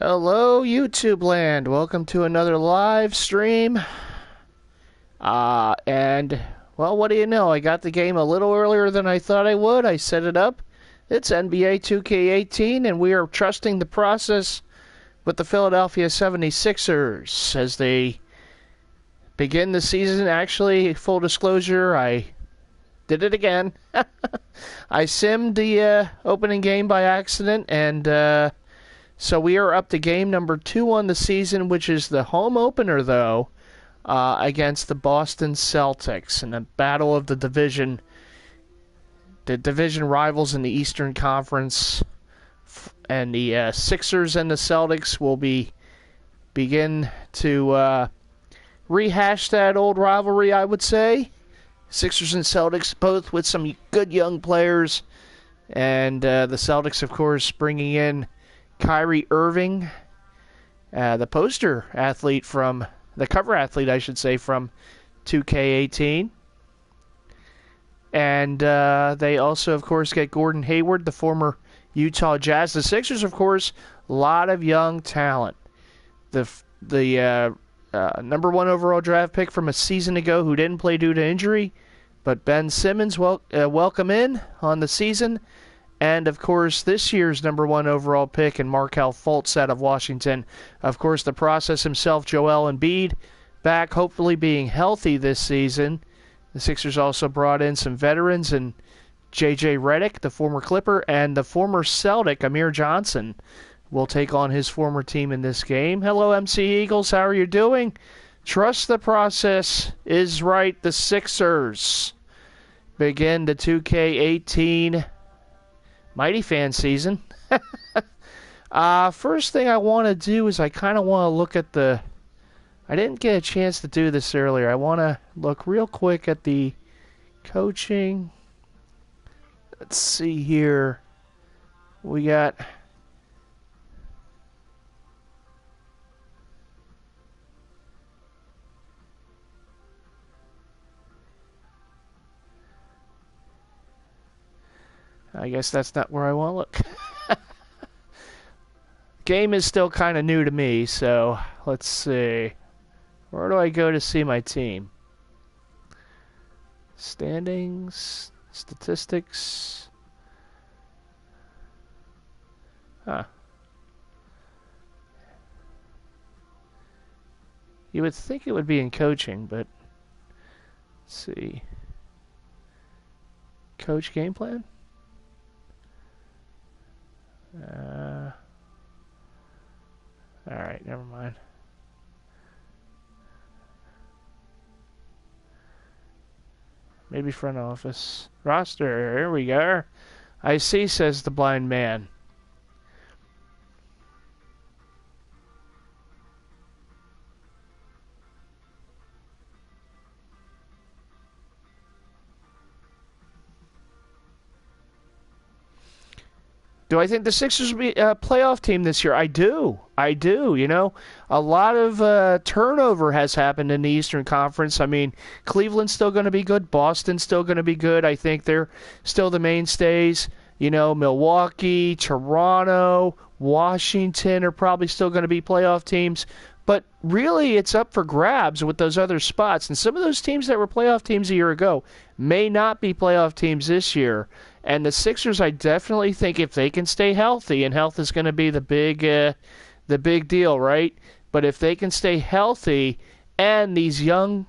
Hello, YouTube land. Welcome to another live stream. Well, what do you know? I got the game a little earlier than I thought I would. I set it up. It's NBA 2K18, and we are trusting the process with the Philadelphia 76ers as they begin the season. Actually, full disclosure, I did it again. I simmed the opening game by accident, and so we are up to game number 2 on the season, which is the home opener, though, against the Boston Celtics in the battle of the division rivals in the Eastern Conference. And the Sixers and the Celtics will begin to rehash that old rivalry, I would say. Sixers and Celtics, both with some good young players. And the Celtics, of course, bringing in Kyrie Irving, the poster athlete from, the cover athlete, I should say, from 2K18. And they also, of course, get Gordon Hayward, the former Utah Jazz. The Sixers, of course, a lot of young talent. The number 1 overall draft pick from a season ago who didn't play due to injury, but Ben Simmons, welcome in on the season. And, of course, this year's number 1 overall pick and Markelle Fultz out of Washington. Of course, the process himself, Joel Embiid, back hopefully being healthy this season. The Sixers also brought in some veterans, and J.J. Redick, the former Clipper, and the former Celtic, Amir Johnson, will take on his former team in this game. Hello, MC Eagles. How are you doing? Trust the process is right. The Sixers begin the 2K18 Mighty Fan season. First thing I want to do is I kind of want to look at the... I didn't get a chance to do this earlier. I want to look real quick at the coaching. Let's see here. We got... I guess that's not where I want to look. Game is still kind of new to me, so let's see. Where do I go to see my team? Standings, statistics. Huh. You would think it would be in coaching, but let's see. Coach game plan? Alright, never mind. Maybe front office. Roster, here we go. I see, says the blind man. Do I think the Sixers will be a playoff team this year? I do. You know, a lot of turnover has happened in the Eastern Conference. I mean, Cleveland's still going to be good. Boston's still going to be good. I think they're still the mainstays. You know, Milwaukee, Toronto, Washington are probably still going to be playoff teams. But really, it's up for grabs with those other spots. And some of those teams that were playoff teams a year ago may not be playoff teams this year. And the Sixers, I definitely think if they can stay healthy, and health is going to be the big deal, right? But if they can stay healthy and these young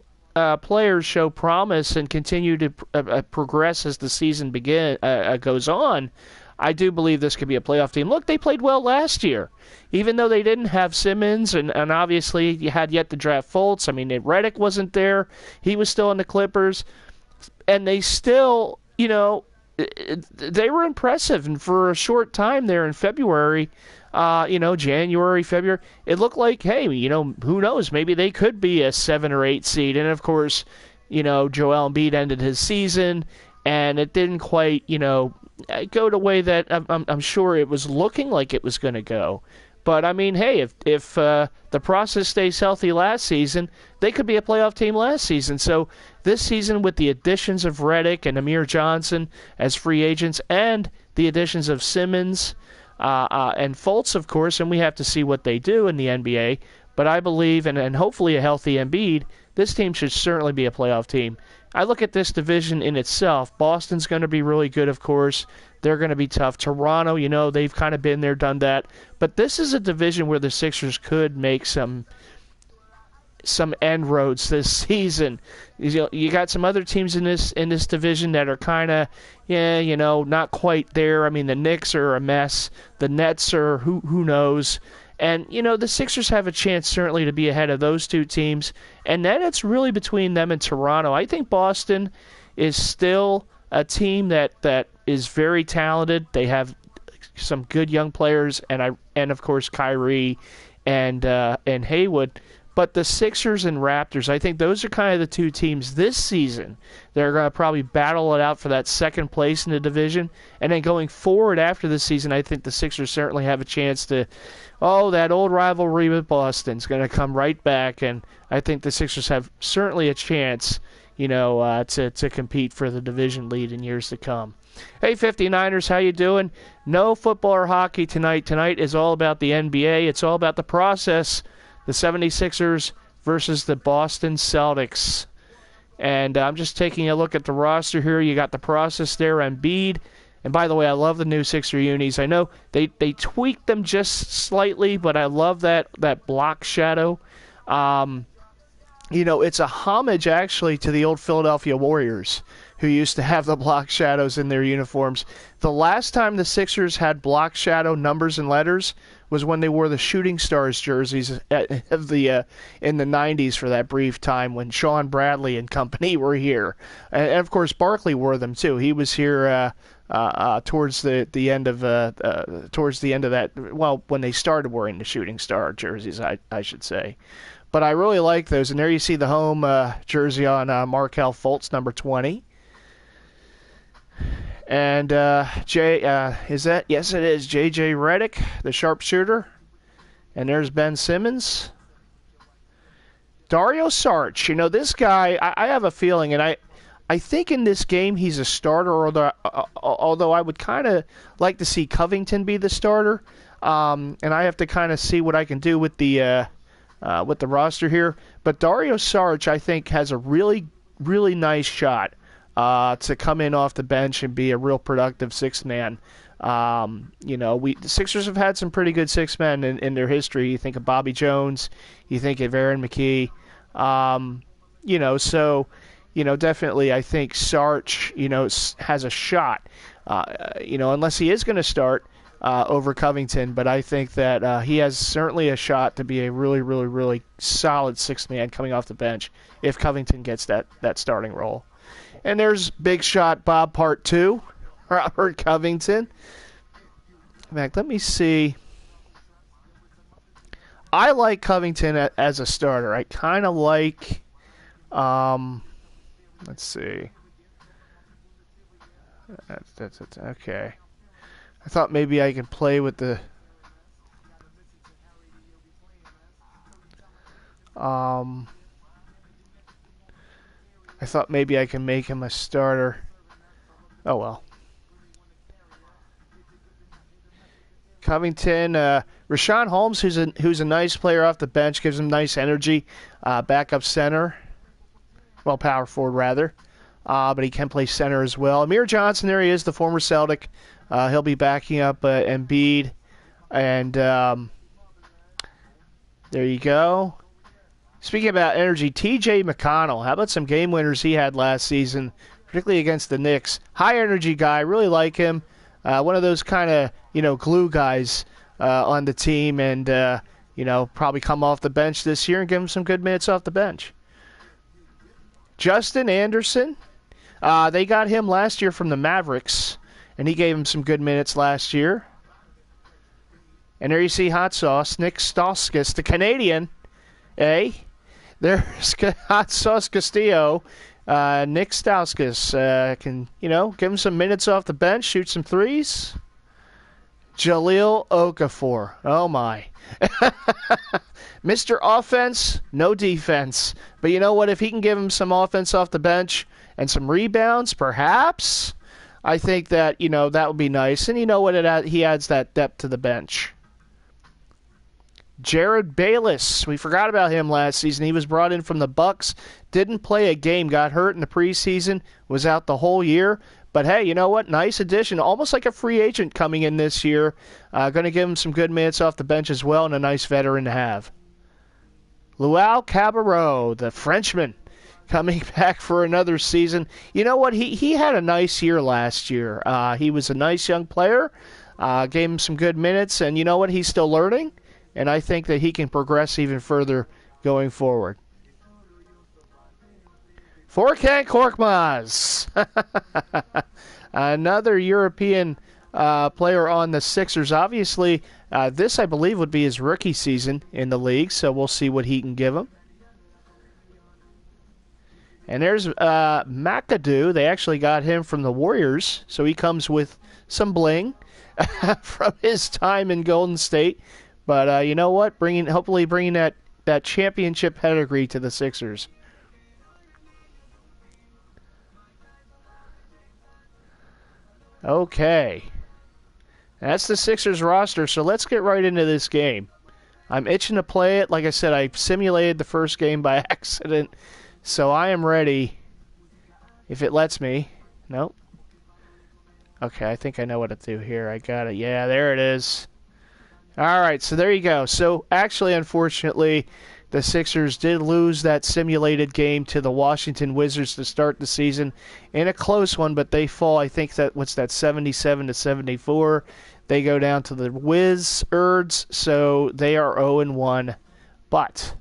players show promise and continue to progress as the season goes on, I do believe this could be a playoff team. Look, they played well last year. Even though they didn't have Simmons, and obviously you had yet to draft Fultz. I mean, Redick wasn't there. He was still in the Clippers. And they still, you know, they were impressive. And for a short time there in February, January, February, it looked like, hey, you know, who knows? Maybe they could be a 7 or 8 seed. And, of course, you know, Joel Embiid ended his season, and it didn't quite, you know, go the way that I'm sure it was looking like it was going to go. But, I mean, hey, if the process stays healthy last season, they could be a playoff team last season. So this season, with the additions of Redick and Amir Johnson as free agents and the additions of Simmons, and Fultz, of course, and we have to see what they do in the NBA. But I believe, and hopefully a healthy Embiid, this team should certainly be a playoff team. I look at this division in itself. Boston's going to be really good, of course. They're going to be tough. Toronto, they've kind of been there, done that. But this is a division where the Sixers could make some inroads this season. You got some other teams in this division that are kind of, not quite there. I mean, the Knicks are a mess. The Nets are who knows. And, the Sixers have a chance certainly to be ahead of those two teams. And then it's really between them and Toronto. I think Boston is still a team that is very talented. They have some good young players, and of course Kyrie and Haywood. But the Sixers and Raptors, I think those are kind of the two teams this season that are going to probably battle it out for that second place in the division. And then going forward after this season, I think the Sixers certainly have a chance to, that old rivalry with Boston's going to come right back. And I think the Sixers have certainly a chance, to compete for the division lead in years to come. Hey, 59ers, how you doing? No football or hockey tonight. Tonight is all about the NBA. It's all about the process. The 76ers versus the Boston Celtics. And I'm just taking a look at the roster here. You got the process there, Embiid. And by the way, I love the new Sixer unis. I know they tweaked them just slightly, but I love that block shadow. It's a homage actually to the old Philadelphia Warriors, who used to have the block shadows in their uniforms. The last time the Sixers had block shadow numbers and letters was when they wore the Shooting Stars jerseys in the 90s for that brief time when Sean Bradley and company were here. And of course, Barkley wore them too. He was here towards the end of that. Well, when they started wearing the Shooting Star jerseys, I should say. But I really like those. And there you see the home jersey on Markelle Fultz, number 20. And is that? Yes, it is. J.J. Redick, the sharpshooter. And there's Ben Simmons. Dario Saric. This guy, I have a feeling, and I think in this game he's a starter, although I would kind of like to see Covington be the starter. And I have to kind of see what I can do with the roster here. But Dario Saric, I think, has a really, really nice shot to come in off the bench and be a real productive sixth man. The Sixers have had some pretty good sixth men in their history. You think of Bobby Jones, you think of Aaron McKee. Definitely I think Saric, has a shot, unless he is going to start over Covington. But I think that he has certainly a shot to be a really, really, really solid sixth man coming off the bench if Covington gets that starting role. And there's big shot Bob Part 2, Robert Covington. In fact, let me see. I like Covington as a starter. I kind of like, let's see. That's okay. I thought maybe I could play with the I thought maybe I can make him a starter. Oh well. Covington, Rashawn Holmes, who's a nice player off the bench, gives him nice energy. Backup center, well, power forward rather, but he can play center as well. Amir Johnson, there he is, the former Celtic. He'll be backing up Embiid, and there you go. Speaking about energy, T.J. McConnell. How about some game winners he had last season, particularly against the Knicks? High energy guy, really like him. One of those kind of glue guys on the team, and probably come off the bench this year and give him some good minutes off the bench. Justin Anderson, they got him last year from the Mavericks, and he gave him some good minutes last year. And there you see Hot Sauce, Nick Stauskas, the Canadian. There's Hot Sauce Castillo. Nick Stauskas can, give him some minutes off the bench, shoot some threes. Jahlil Okafor. Oh, my. Mr. Offense, no defense. But you know what? If he can give him some offense off the bench and some rebounds, perhaps, I think that, that would be nice. And you know what? He adds that depth to the bench. Jared Bayless, we forgot about him last season. He was brought in from the Bucks, didn't play a game, got hurt in the preseason, was out the whole year. But hey, you know what? Nice addition, almost like a free agent coming in this year. Going to give him some good minutes off the bench as well, and a nice veteran to have. Luau Cabarrot, the Frenchman, coming back for another season. You know what? He had a nice year last year. He was a nice young player, gave him some good minutes, and you know what? He's still learning. And I think that he can progress even further going forward. Furkan Korkmaz. Another European player on the Sixers. Obviously, this, I believe, would be his rookie season in the league, so we'll see what he can give him. And there's McAdoo. They actually got him from the Warriors, so he comes with some bling from his time in Golden State. But you know what? Hopefully bringing that championship pedigree to the Sixers. Okay. That's the Sixers roster, so let's get right into this game. I'm itching to play it. Like I said, I simulated the first game by accident, so I am ready if it lets me. Nope. Okay, I think I know what to do here. I got it. Yeah, there it is. All right, so there you go. So actually, unfortunately, the Sixers did lose that simulated game to the Washington Wizards to start the season in a close one, but they fall, I think, 77-74. They go down to the Wizards, so they are 0-1. But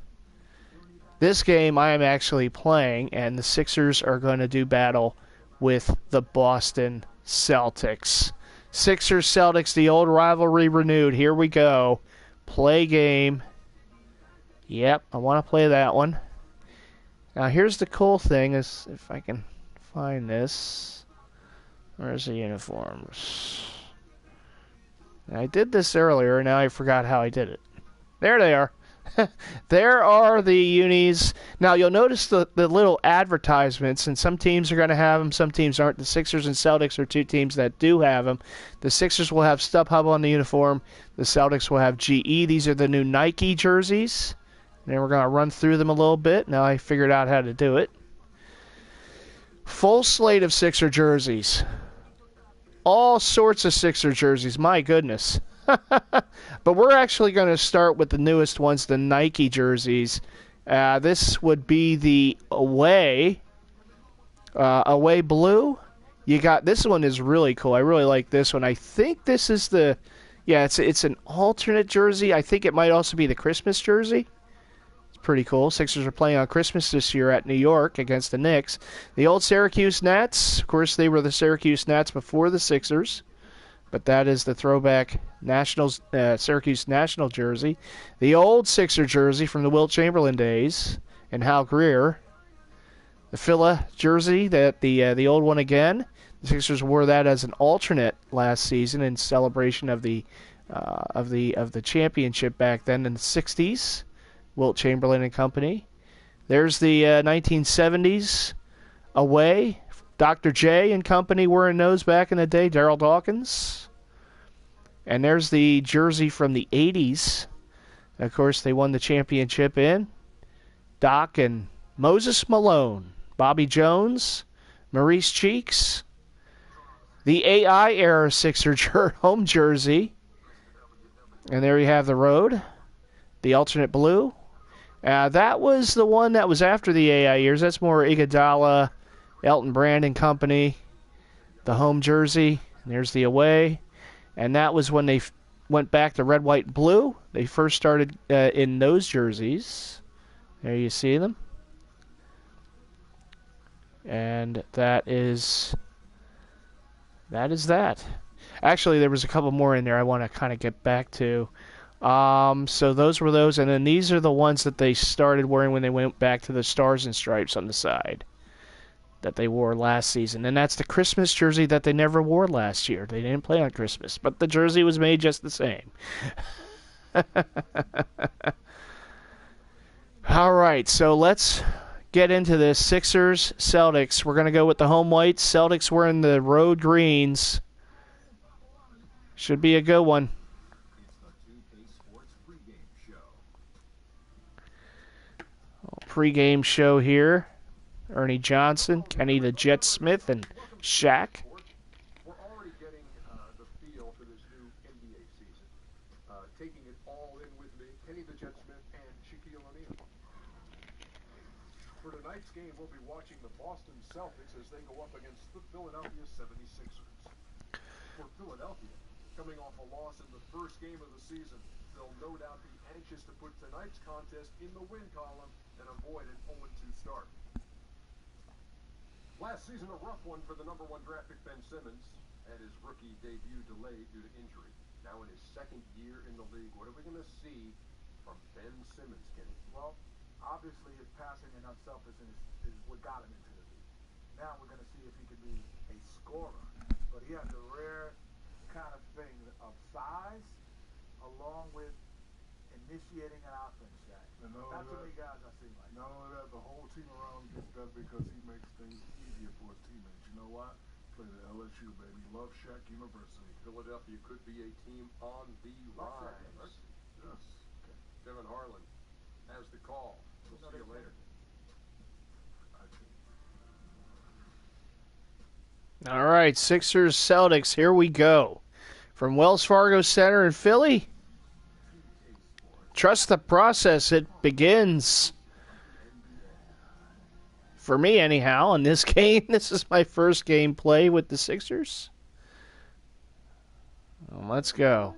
this game I am actually playing, and the Sixers are going to do battle with the Boston Celtics. Sixers, Celtics, the old rivalry renewed. Here we go. Play game. Yep, I want to play that one. Now, here's the cool thing is if I can find this. Where's the uniforms? I did this earlier, and now I forgot how I did it. There they are. There are the unis. Now, you'll notice the little advertisements, and some teams are going to have them, some teams aren't. The Sixers and Celtics are two teams that do have them. The Sixers will have StubHub on the uniform. The Celtics will have GE. These are the new Nike jerseys. And then we're going to run through them a little bit. Now I figured out how to do it. Full slate of Sixer jerseys. All sorts of Sixer jerseys. My goodness. But we're actually going to start with the newest ones, the Nike jerseys. This would be the away blue. You got this one is really cool. I really like this one. I think this is it's an alternate jersey. I think it might also be the Christmas jersey. It's pretty cool. Sixers are playing on Christmas this year at New York against the Knicks. The old Syracuse Nats. Of course, they were the Syracuse Nats before the Sixers. But that is the throwback Syracuse National jersey. The old Sixer jersey from the Wilt Chamberlain days and Hal Greer. The Phila jersey, the old one again. The Sixers wore that as an alternate last season in celebration of the championship back then in the 60s. Wilt Chamberlain and company. There's the 1970s away. Dr. J and company wearing those back in the day. Darryl Dawkins. And there's the jersey from the 80s. Of course, they won the championship in. Doc and Moses Malone. Bobby Jones. Maurice Cheeks. The AI era Sixer home jersey. And there you have the road. The alternate blue. That was the one that was after the AI years. That's more Iguodala, Elton Brand and company. The home jersey. And there's the away. And that was when they went back to red, white, and blue. They first started in those jerseys. There you see them. And that is that. Actually, there was a couple more in there I want to kind of get back to. So those were those. And then these are the ones that they started wearing when they went back to the stars and stripes on the side that they wore last season. And that's the Christmas jersey that they never wore last year. They didn't play on Christmas, but the jersey was made just the same. All right, so let's get into this. Sixers, Celtics. We're going to go with the home whites. Celtics wearing the road greens. Should be a good one. Pre-game show here. Ernie Johnson, Kenny the Jet Smith, and Shaq. We're already getting the feel for this new NBA season. Taking it all in with me, Kenny the Jet Smith and Shaquille O'Neal. For tonight's game, we'll be watching the Boston Celtics as they go up against the Philadelphia 76ers. For Philadelphia, coming off a loss in the first game of the season, they'll no doubt be anxious to put tonight's contest in the win column and avoid an 0-2 start. Last season, a rough one for the #1 draft pick Ben Simmons, and his rookie debut delayed due to injury. Now in his second year in the league, what are we going to see from Ben Simmons, Kenny? Well, obviously his passing and unselfishness is what got him into the league. Now we're going to see if he can be a scorer. But he has a rare kind of thing of size along with initiating an offense, Jack. Not too many guys I've seen like that. Not only that, the whole team around him gets better because he makes things easier for his teammates. You know why? Played at LSU, baby. Love Shaq University. Philadelphia could be a team on the rise. Yes. Okay. Devin Harlan has the call. We'll see you later. All right, Sixers, Celtics, here we go. From Wells Fargo Center in Philly. Trust the process. It begins. For me, anyhow, in this game. This is my first game play with the Sixers. Well, let's go.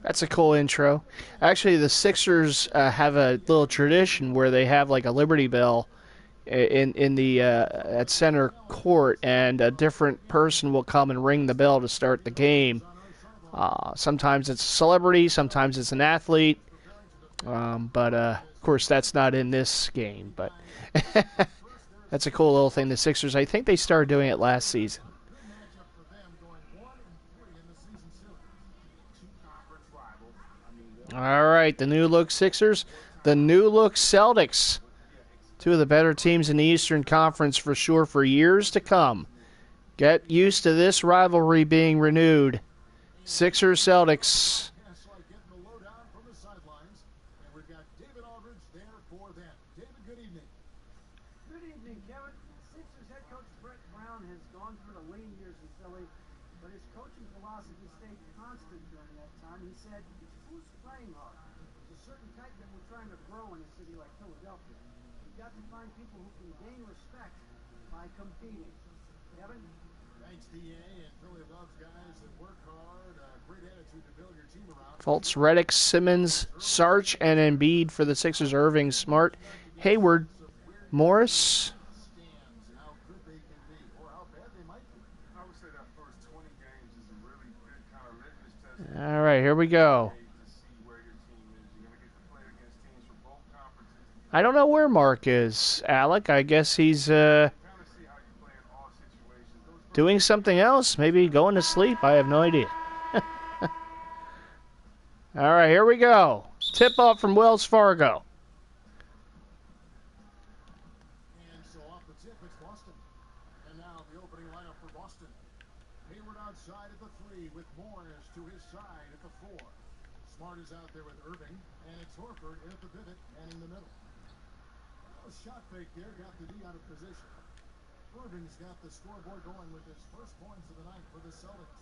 That's a cool intro. Actually, the Sixers have a little tradition where they have like a Liberty Bell in the at center court, and a different person will come and ring the bell to start the game. Sometimes it's a celebrity, sometimes it's an athlete, but of course that's not in this game. But that's a cool little thing. The Sixers, I think they started doing it last season. All right, the new look Sixers, the new look Celtics. Two of the better teams in the Eastern Conference for sure for years to come. Get used to this rivalry being renewed. Sixers, Celtics. Good evening, Kevin. Sixers head coach Brett Brown has gone through the lean years in Philly, but his coaching philosophy stayed constant during that time. He said, who's playing hard? There's a certain type that we're trying to grow in a city like Philadelphia. We've got to find people who can gain respect by competing. Kevin? Thanks, DA, and Philly loves guys that work hard, great attitude to build your team around. Fultz, Reddick, Simmons, Sarge, and Embiid for the Sixers. Irving, Smart, Hayward, Morris. How good they can be, or how bad they might be. I would say that first 20 games is a really good kind of litmus test. All right, here we go. To see where your team is. You're going to get to play against teams from both conferences. I don't know where Mark is, Alec. I guess he's Kind of see how you play in all situations. doing something else. Maybe going to sleep. I have no idea. All right, here we go. Tip-off from Wells Fargo. And so off the tip, it's Boston. And now the opening lineup for Boston. Hayward outside at the 3 with Morris to his side at the 4. Smart is out there with Irving, and it's Horford at the pivot and in the middle. A shot fake there got the D out of position. Irving's got the scoreboard going with his first points of the night for the Celtics.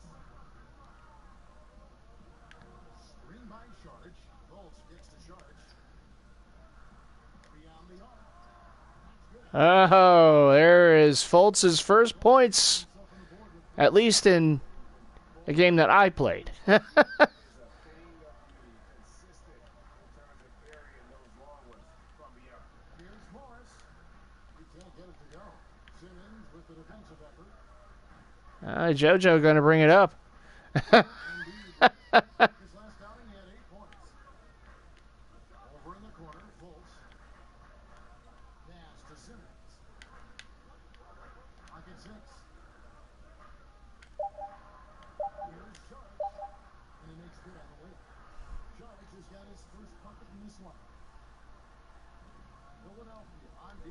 Screen by Sharge. Fultz gets to Sharge. Beyond the arc. Oh, there is Fultz's first points, at least in a game that I played. JoJo going to bring it up. Indeed. His last outing, he had 8 points. Over in the corner, Fultz. Pass to Simmons. Pocket 6. Here's Sharks. And he makes good on the way. Sharks has got his first bucket in this one. Philadelphia on D.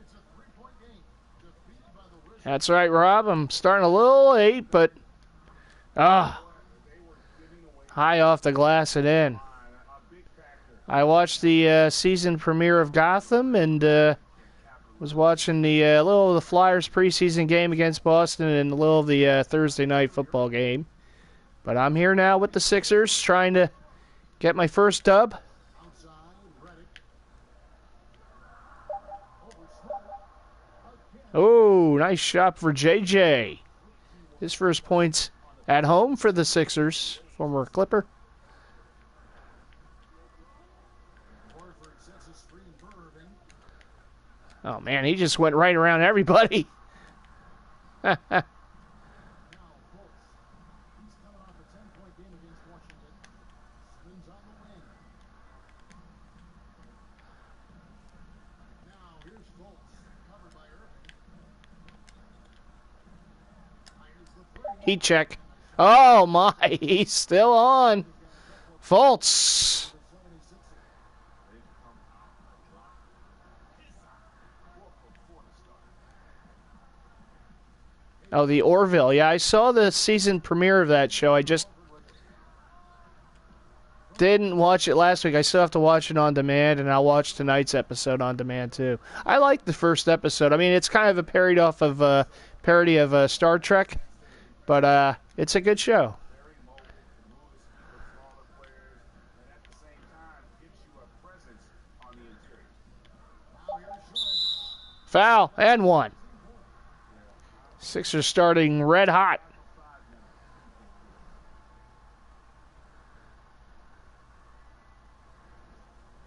It's a 3-point game. Defeated by the Wizards. That's right, Rob. I'm starting a little late, but high off the glass and in. I watched the season premiere of Gotham and was watching the little of the Flyers preseason game against Boston and a little of the Thursday night football game. But I'm here now with the Sixers, trying to get my first dub. Outside, Reddick. Oh, nice shot for JJ. His first points at home for the Sixers, former Clipper. Horford sets a screen for Irving. Oh, man, he just went right around everybody. Now Fultz. He's coming off a 10-point game against Washington. Spins on the wing. Now here's Fultz. Covered by Irving. Fires the 3. Heat check. Oh, my, he's still on. Fultz. Oh, the Orville. Yeah, I saw the season premiere of that show. I just didn't watch it last week. I still have to watch it on demand, and I'll watch tonight's episode on demand, too. I liked the first episode. I mean, it's kind of a parody of Star Trek, but it's a good show. Very mobile, can move his feet with smaller players, and at the same time gives you a presence on the interior. Now here's Sharks. Foul, and one. Sixers starting red hot.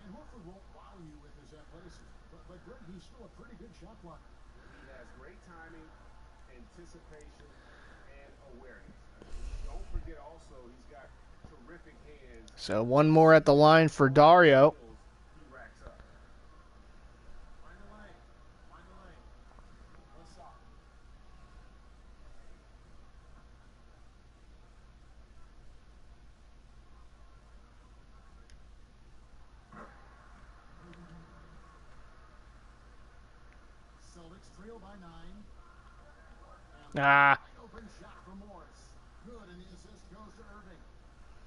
And Horford won't wow you with his athleticism, but Greg, he's still a pretty good shot blocker. He has great timing, anticipation, and awareness. Don't forget also he's got terrific hands. So one more at the line for Dario. He racks up. Find the lane. Find the lane. Let's stop. Celtics trail by 9. Ah, Open shot for Morris. Good, and the assist goes to Irving.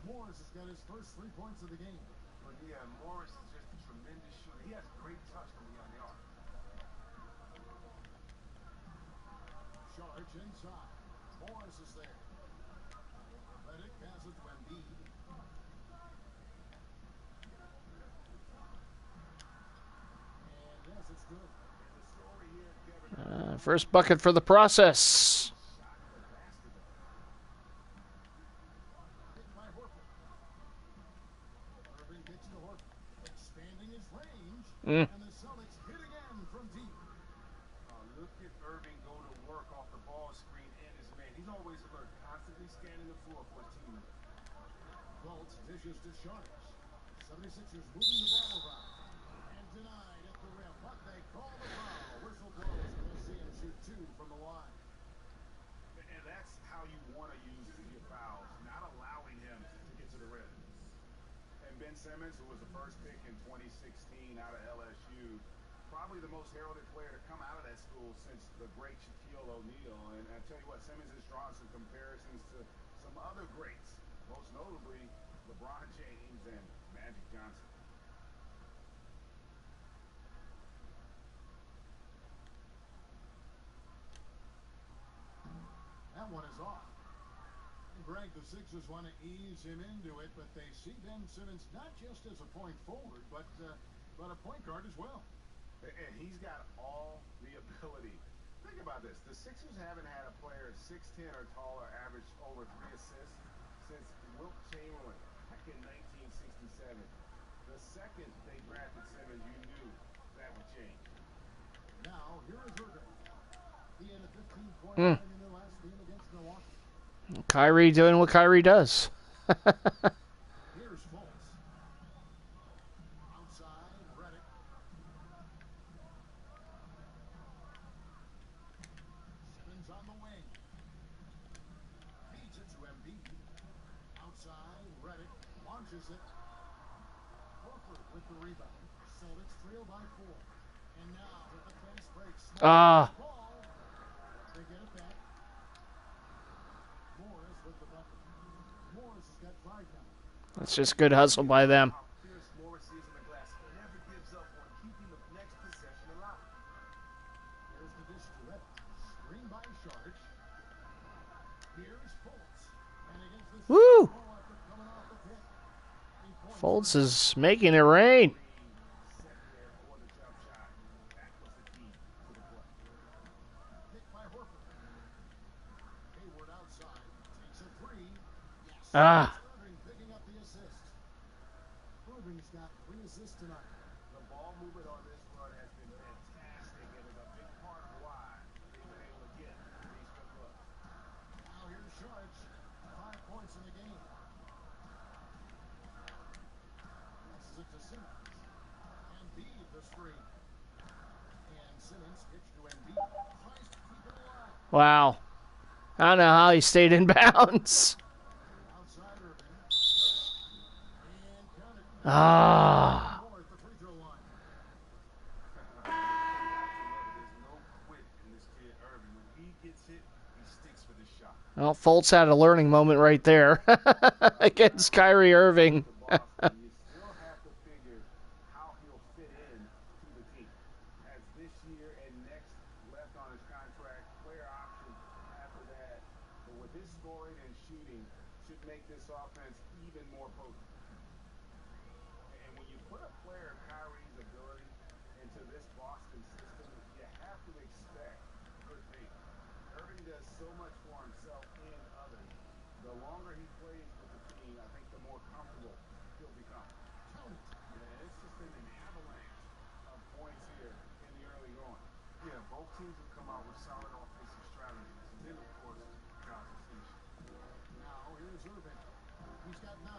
Morris has got his first 3 points of the game. But yeah, Morris is just a tremendous shooter. He has great touch from beyond the arc. Charge inside. Morris is there. Reddick passes to Embiid. And yes, it's good. And the story here, Kevin, first bucket for the process. Hit by Horford. Irving gets to Horford, expanding his range. And the Celtics hit again from deep. look at Irving go to work off the ball screen and his man. He's always alert, constantly scanning the floor for his teammate. Fultz dishes to Sharks. 76ers moving the ball around. And denied at the rim, but they call the foul. Whistle blows, and we'll see him shoot 2 from the line. And that's how you want to use your fouls, not allowing him to get to the rim. And Ben Simmons, who was the first pick in 2016 out of LSU, probably the most heralded player to come out of that school since the great Shaquille O'Neal. And I tell you what, Simmons has drawn some comparisons to some other greats, most notably LeBron James and Magic Johnson. That one is off. And Greg, the Sixers want to ease him into it, but they see Ben Simmons not just as a point forward, but a point guard as well. And he's got all the ability. Think about this. The Sixers haven't had a player 6'10 or taller average over 3 assists since Wilt Chamberlain back in 1967. The second they drafted Simmons, you knew that would change. Now, here is Irving. He had a 15-point Mm. game in their last game against Milwaukee. Kyrie doing what Kyrie does. Here's Fultz. Outside, Redick. Simmons on the wing. Feeds it to Embiid. Outside, Redick launches it. Horford with the rebound. Celtics trail by 4. And now with the fast break. Ah. Ball. They get it back. Morris with the bucket. Morris has got 5 now. That's just good hustle by them. How fierce Morris is on the glass. He never gives up on keeping the next possession alive. Here's the dish to Redick. Screen by Sharge. Here's Fultz. And against this Woo! coming off the pick. Fultz is making it rain. Set there for the jump shot. That was the key to the play. Picked by Horford. Hayward outside. Takes a 3. Yes. Ah. Irving picking up the assist. Irving's got 3 assists tonight. The ball movement on this run has been fantastic and is a big part of why they've been able to get these good looks. Now here's Sharge. 5 points in the game. Passes it to Simmons. Embiid the screen. And Simmons kicks to Embiid. Tries to keep it alive. Wow. I don't know how he stayed in bounds. Outside Irving. And counted. Ah. More at the free throw line. There's no quit in this kid Irving. When he gets hit, he sticks for this shot. Well, Fultz had a learning moment right there against Kyrie Irving. To Boston, you still have to figure how he'll fit in to the team. Has this year and next left on his contract, player option after that. But with his scoring and shooting, should make this offense even more potent. And when you put a player of Kyrie's ability into this Boston system, you have to expect good things. Irving does so much for himself and others. The longer he plays with the team, I think the more comfortable he'll become. And it's just been an avalanche of points here in the early going. Yeah, both teams have come out with solid offensive strategies. And then, of course, guys are finishing. Now here's Irving. He's got 9.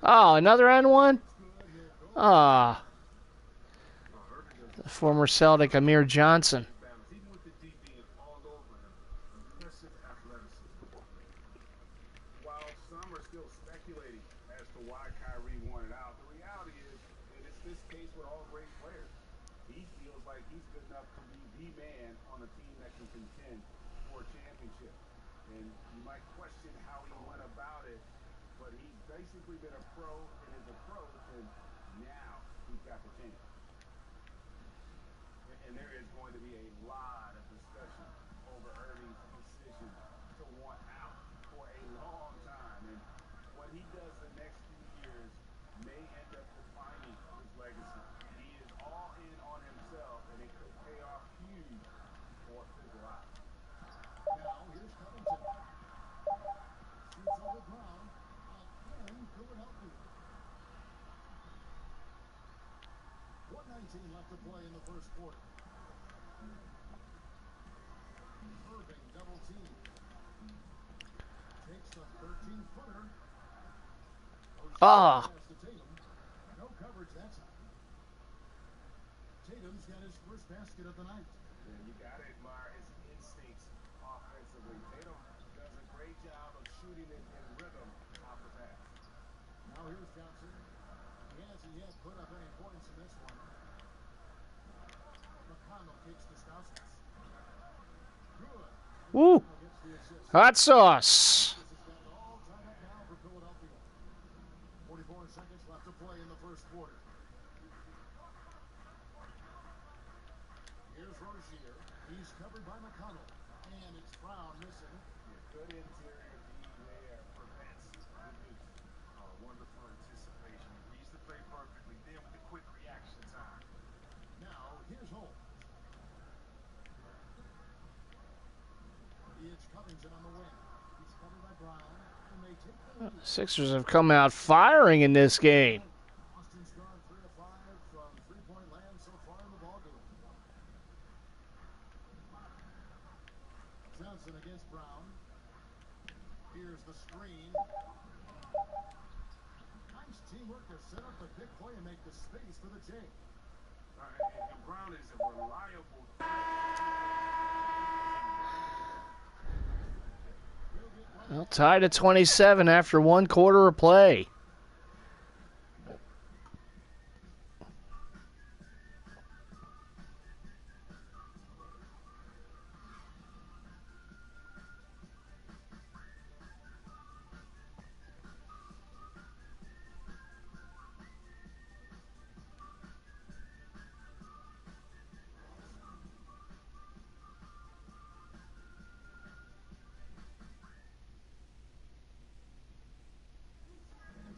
Oh, another N1? Good. He'll go. Ah. Irving does The former Celtic Amir Johnson. balance, even with the D being all over him. Impressive athleticism. While some are still speculating as to why Kyrie wanted out, the reality is that it's this case with all great players. He feels like he's good enough to be the man on a team that can contend for a championship. And you might question how he went about it, but he's basically been a pro in his approach, and now he's got the chance. And there is going to be a lot of discussion over Irving's decision to want out for a long time. And what he does the next few years may end up defining his legacy. He is all in on himself, and it could pay off huge for his life. Now here's Covington. Shoots over Brown. And in Philadelphia. 1:19 left to play in the first quarter. Irving double team. Takes the 13-footer. Ah. Pass to Tatum. No coverage that time. Tatum's got his first basket of the night. And you got to admire his instincts offensively. Tatum does a great job of shooting it in rhythm off the pass. Now here's Johnson. He hasn't yet put up any points in this one. McConnell kicks to Stauskas. Good. Woo. McConnell gets the assist. Hot sauce. This has got it all tied up now for Philadelphia. 44 seconds left to play in the first quarter. Here's Rozier. He's covered by McConnell. And it's Brown missing. Good interior D there prevents the deuce. Wonderful anticipation. He reads the play perfectly. Then with the quick reaction time. Now here's Holmes. It's Covington on the wing. He's covered by Brown. And they take the lead. Sixers have come out firing in this game. Boston's gone 3 of 5 from three-point land so far in the ballgame. Johnson against Brown. Here's the screen. Nice teamwork to set up the big play and make the space for the J. And Brown is a reliable Well, tied at 27 after 1 quarter of play.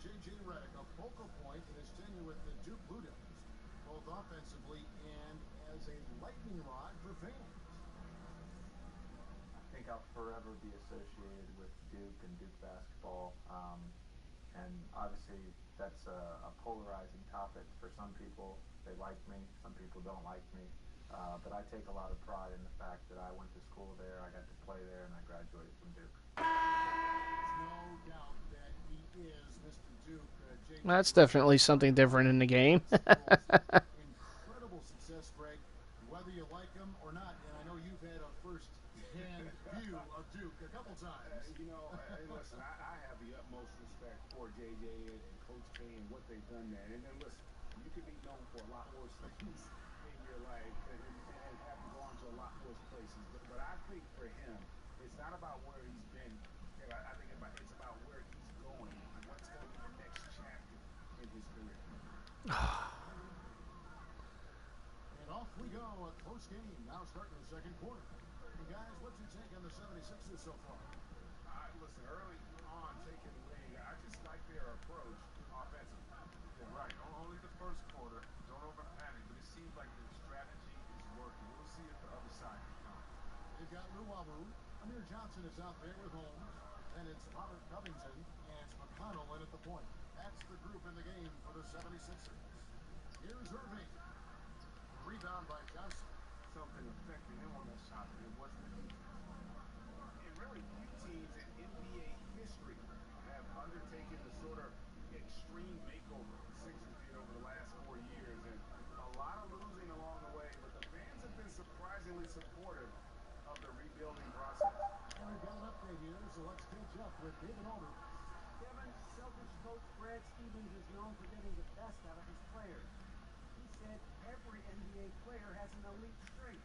J.J. Redick, a focal point in his tenure with the Duke Blue Devils, both offensively and as a lightning rod for fans. I think I'll forever be associated with Duke and Duke basketball. And obviously that's a polarizing topic for some people. They like me, some people don't like me. But I take a lot of pride in the fact that I went to school there, I got to play there, and I graduated from Duke. There's no doubt that he is Mr. Duke. That's definitely something different in the game. Incredible success, Greg, whether you like him or not. And I know you've had a first-hand view of Duke a couple times. hey, listen, I have the utmost respect for JJ and Coach K and what they've done there. And then listen, you can be known for a lot worse things in your life and have gone to a lot worse places. But I think for him, it's not about where he's been. I think it's about where he's going and what's going to be the next chapter in his career. And off we go, a close game now starting the second quarter. And guys, what's your take on the 76ers so far? Listen, early on taking the lead, I just like their approach offensively. Yeah, right. Only the first quarter. Don't over panic, but it seems like the strategy is working. We'll see if the other side can come. They've got Luwawu. Amir Johnson is out there with Holmes. And it's Robert Covington and it's McConnell in at the point. That's the group in the game for the 76ers. Here's Irving. Rebound by Johnson. Something affecting him on that shot, and it wasn't the defense. And really, few teams in NBA history have undertaken the sort of extreme makeover the Sixers did over the last 4 years, and a lot of losing along the way, but the fans have been surprisingly supportive of the rebuilding process. And we've got an update here, so let's catch up with David Aldridge. Kevin, Celtics coach Brad Stevens is known for getting the best out of his players. He said every NBA player has an elite streak.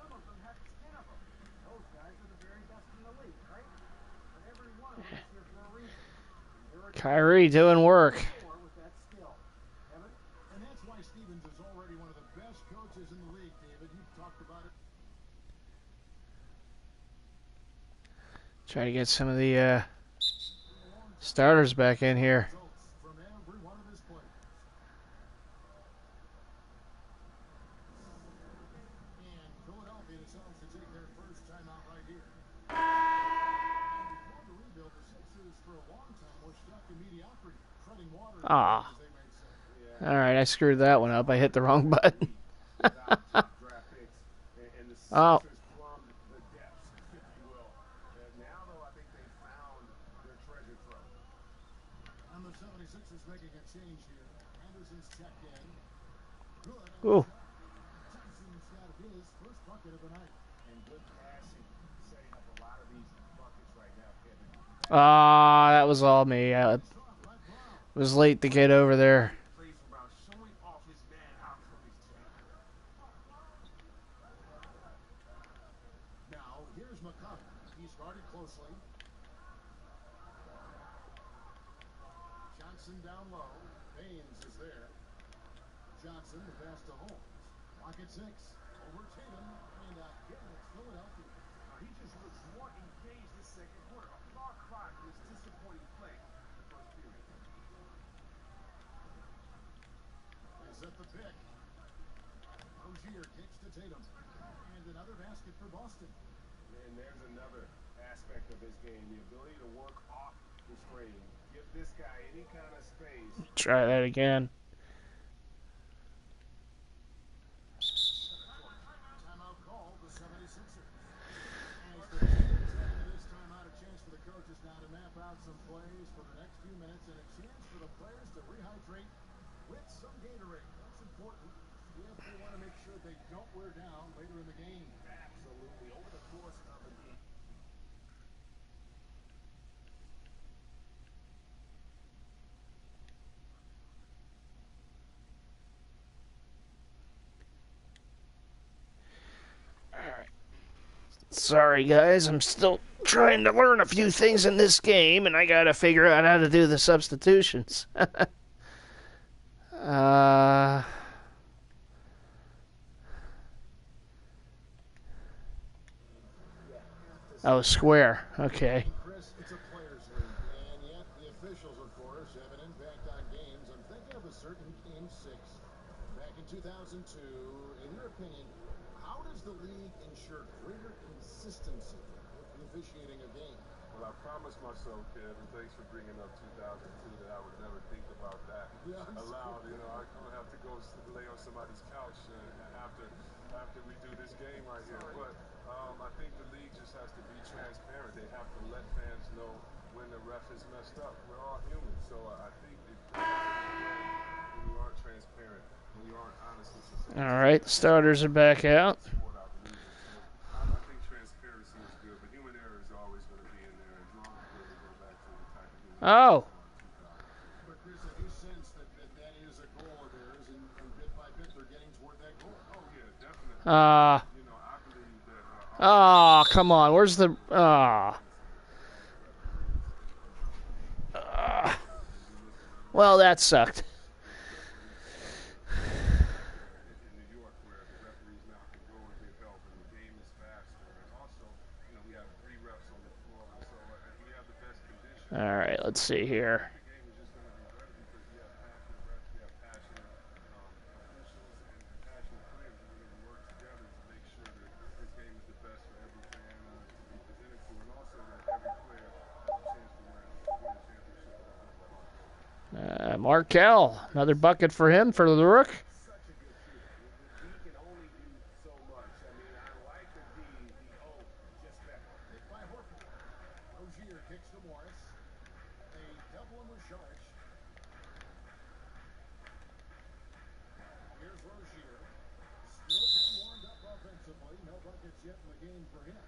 Some of them have 10 of them. Those guys are the very best in the league, right? But every one of them is here for a reason. There are Kyrie doing work. more with that skill. Kevin? And that's why Stevens is already one of the best coaches in the league, David. You've talked about it. Try to get some of the starters back in here. Results from every one of his players. And Philadelphia decides to take their first timeout right here. And before the rebuild, the Sixers for a long time were stuck in mediocrity, treading water, Ah. as they may say. All right, I screwed that one up. I hit the wrong button. Without top draft picks, and the Oh. Sixers plumbed the depths, if you will. Now, though, I think they found their treasure trove. And the 76ers making a change here. Anderson's checked in. Good. Ooh. Simpson's got his first bucket of the night. And good passing, setting up a lot of these buckets right now, Kevin. That was all me. I was late to get over there. Plays from Brown, showing off his man out from his check. Now, here's McConnell. He's guarded closely. Johnson down low. Baines is there. Johnson, the pass to Holmes. Lock at 6. Over Tatum. And again, it's Philadelphia. He just looks more engaged this second quarter. A far cry from his disappointing play in the first period. Is at the pick. Rozier kicks to Tatum. And another basket for Boston. And there's another aspect of his game, the ability to work off the screen. Give this guy any kind of space. Try that again. Timeout called the 76ers. As the players to rehydrate with some Gatorade. That's important if they want to make sure they don't wear down later in the game. Absolutely. Over the course of a game. Sorry, guys. I'm still trying to learn a few things in this game, and I got to figure out how to do the substitutions. Oh, square. Okay. Chris, it's a players' league, and yet the officials, of course, have an impact on games. I'm thinking of a certain Game 6 back in 2002. In your opinion, how does the league ensure greater consistency with the officiating of games? Well, I promised myself, Kev, and thanks for bringing up 2002, that I would never think about that aloud. You know, I don't have to go lay on somebody's couch after we do this game right here. But I think the league just has to be transparent. They have to let fans know when the ref is messed up. We're all human, so I think when you aren't transparent, when you aren't honest with yourself. All right, the starters are back out. I think transparency is good, but human error is always going to be in there as long as we go back to the type of human Oh. But Chris, have you sensed that is a goal of theirs, and bit by bit they're getting toward that goal? Oh, yeah, definitely. Uh, You know, I believe that Oh, come on. Where's the... Well, that sucked. in New York, where the referees now can go and get help, and the game is faster. And also, you know, we have 3 refs on the floor, so we have the best conditions. All right, let's see here. The game is just going to be better because you have passionate refs, you have passionate officials, and passionate players who are going to work together to make sure that this game is the best for every fan to be presented to, and also that every player has a chance to win a championship at a level of Markell, another bucket for him, for the Rook. such a good shooter. The D can only do so much. I mean, I like the D, the O, just better. Hit by Horford. Rozier kicks to Morris. They double him with Sharks. Here's Rozier. Still getting warmed up offensively. No buckets yet in the game for him.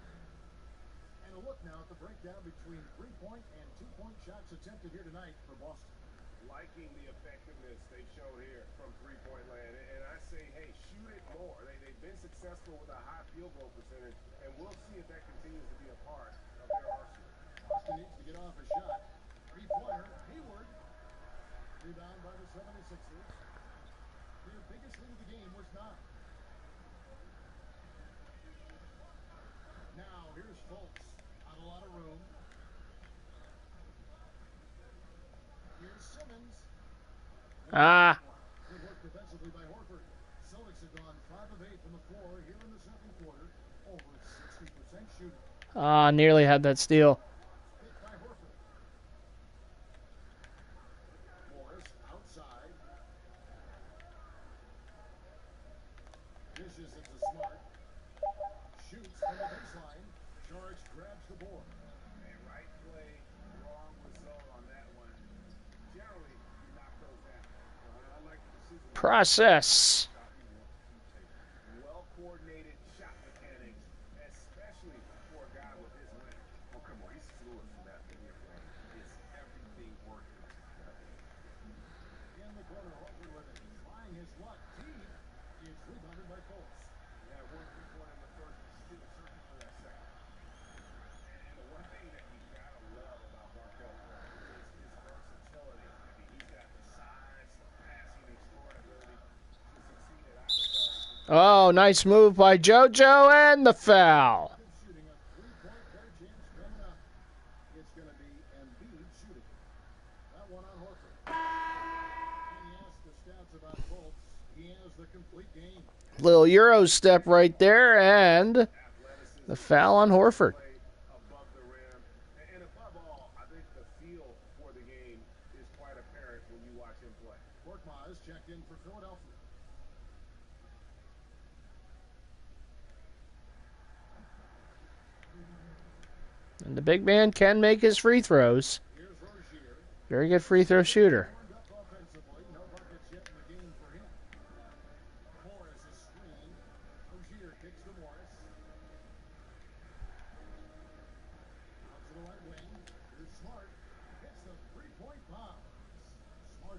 And a look now at the breakdown between 3-point and 2-point shots attempted here tonight for Boston. Liking the effectiveness they show here from three-point land. And I say, hey, shoot it more. They've been successful with a high field goal percentage, and we'll see if that continues to be a part of their arsenal. Boston needs to get off a shot. Three-pointer, Hayward. Rebound by the 76ers. Their biggest lead of the game was 9. Now, here's Fultz. Not a lot of room. Here's Simmons. Good work defensively by Horford. Celtics have gone 5 of 8 from the floor here in the second quarter. Over 60% shooting. Nearly had that steal. Hit by Horford. Morris outside. Dishes it to Smart. Shoots from the baseline. Sharks grabs the board. Right play, wrong result on that one. Generally, you knock those down. I like the decision. Process. Well-coordinated shot mechanics, especially for a guy with his length. Oh, come on, he's fluid from that video game. It's everything working together. In the corner, Horford with it. Trying his luck. Teague is rebounded by Fultz. Yeah, 1 3-point in the first, still searching for that second. And the one thing that you gotta love about Markelle Fultz is his versatility. I mean, he's got the size, the passing, and scoring ability to succeed at either level. Oh, nice move by JoJo, and the foul. Shooting a 3-point fair chance coming up. It's going to be Embiid shooting. That one on Horford. And he asked the stats about Fultz. He has the complete game. Little Euro step right there, and the foul on Horford. Above the rim. And above all, I think the feel for the game is quite apparent when you watch him play. Korkmaz checked in for Philadelphia. And the big man can make his free throws. Here's Rozier. Very good free throw shooter. Warmed up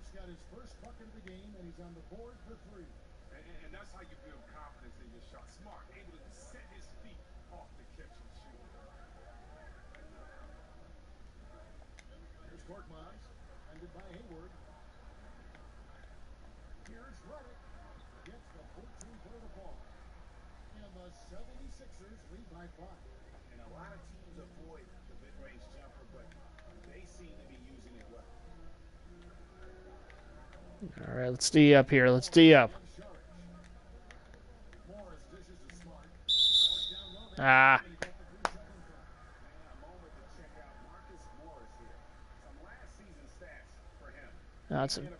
Smith's got his first bucket of the game, and he's on the board for 3. And that's how you build confidence in your shot. Smart, able to set his feet off the catch and shoot. Here's Korkmaz, handed by Hayward. Here's Reddick, gets the 14-foot of the ball. And the 76ers lead by 5. And a lot of teams avoid the mid-range jumper, but they seem to be using it well. All right, let's D up here. Let's D up. Morris dishes to Smart. Down low, Ah. A moment to check out Marcus Morris here. Some last season stats for him.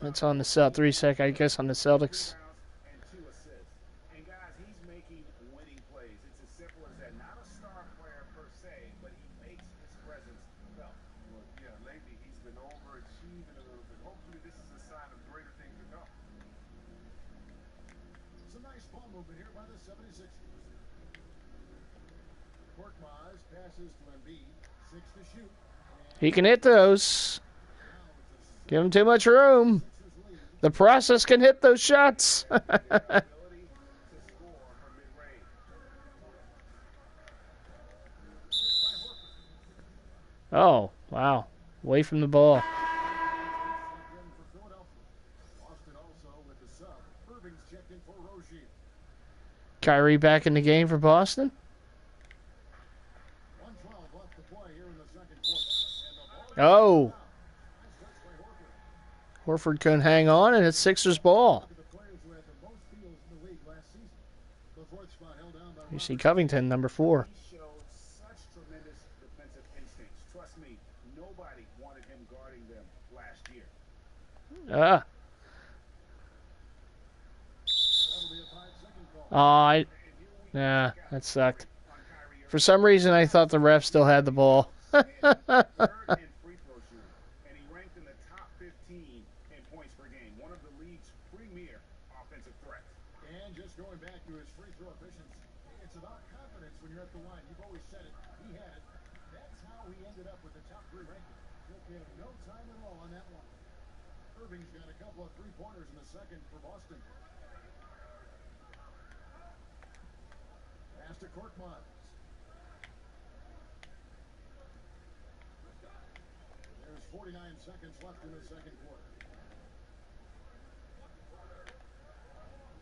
That's on the Celt 3 sec, I guess, on the Celtics. And 2 assists. And guys, he's making winning plays. It's as simple as that. Not a star player per se, but he makes his presence felt. Well, yeah, lately he's been overachieving a little bit. Hopefully this is a sign of greater things to come. Some nice ball movement here by the 76ers. Korkmaz passes to Embiid. 6 to shoot. He can hit those. Give him too much room. The process can hit those shots. Ability to score from mid-range. Oh, wow. Away from the ball. Again for Philadelphia. Boston also with the sub. Irving's checked in for Rozier. Kyrie back in the game for Boston. 1:12 left to play here in the second quarter. And the ball Oh, nice touch by Horford. Horford couldn't hang on, and it's Sixers ball. Look at the players who had the most steals in the league last season. The 4th spot held down by You see Robert. Covington, number 4. He showed such tremendous defensive instincts. Trust me, nobody wanted him guarding them last year. Ah. That'll be a 5-second call. Nah, that sucked. For some reason, I thought the ref still had the ball. Third in free throw shooting, and he ranked in the top 15 in points per game. One of the league's premier offensive threats. And just going back to his free throw efficiency, it's about confidence when you're at the line. You've always said it. He had it. That's how he ended up with the top 3 ranking. Took him no time at all on that one. Irving's got a couple of 3-pointers in the second for Boston. Pass to Korkmaz. There's 49 seconds left in the second quarter.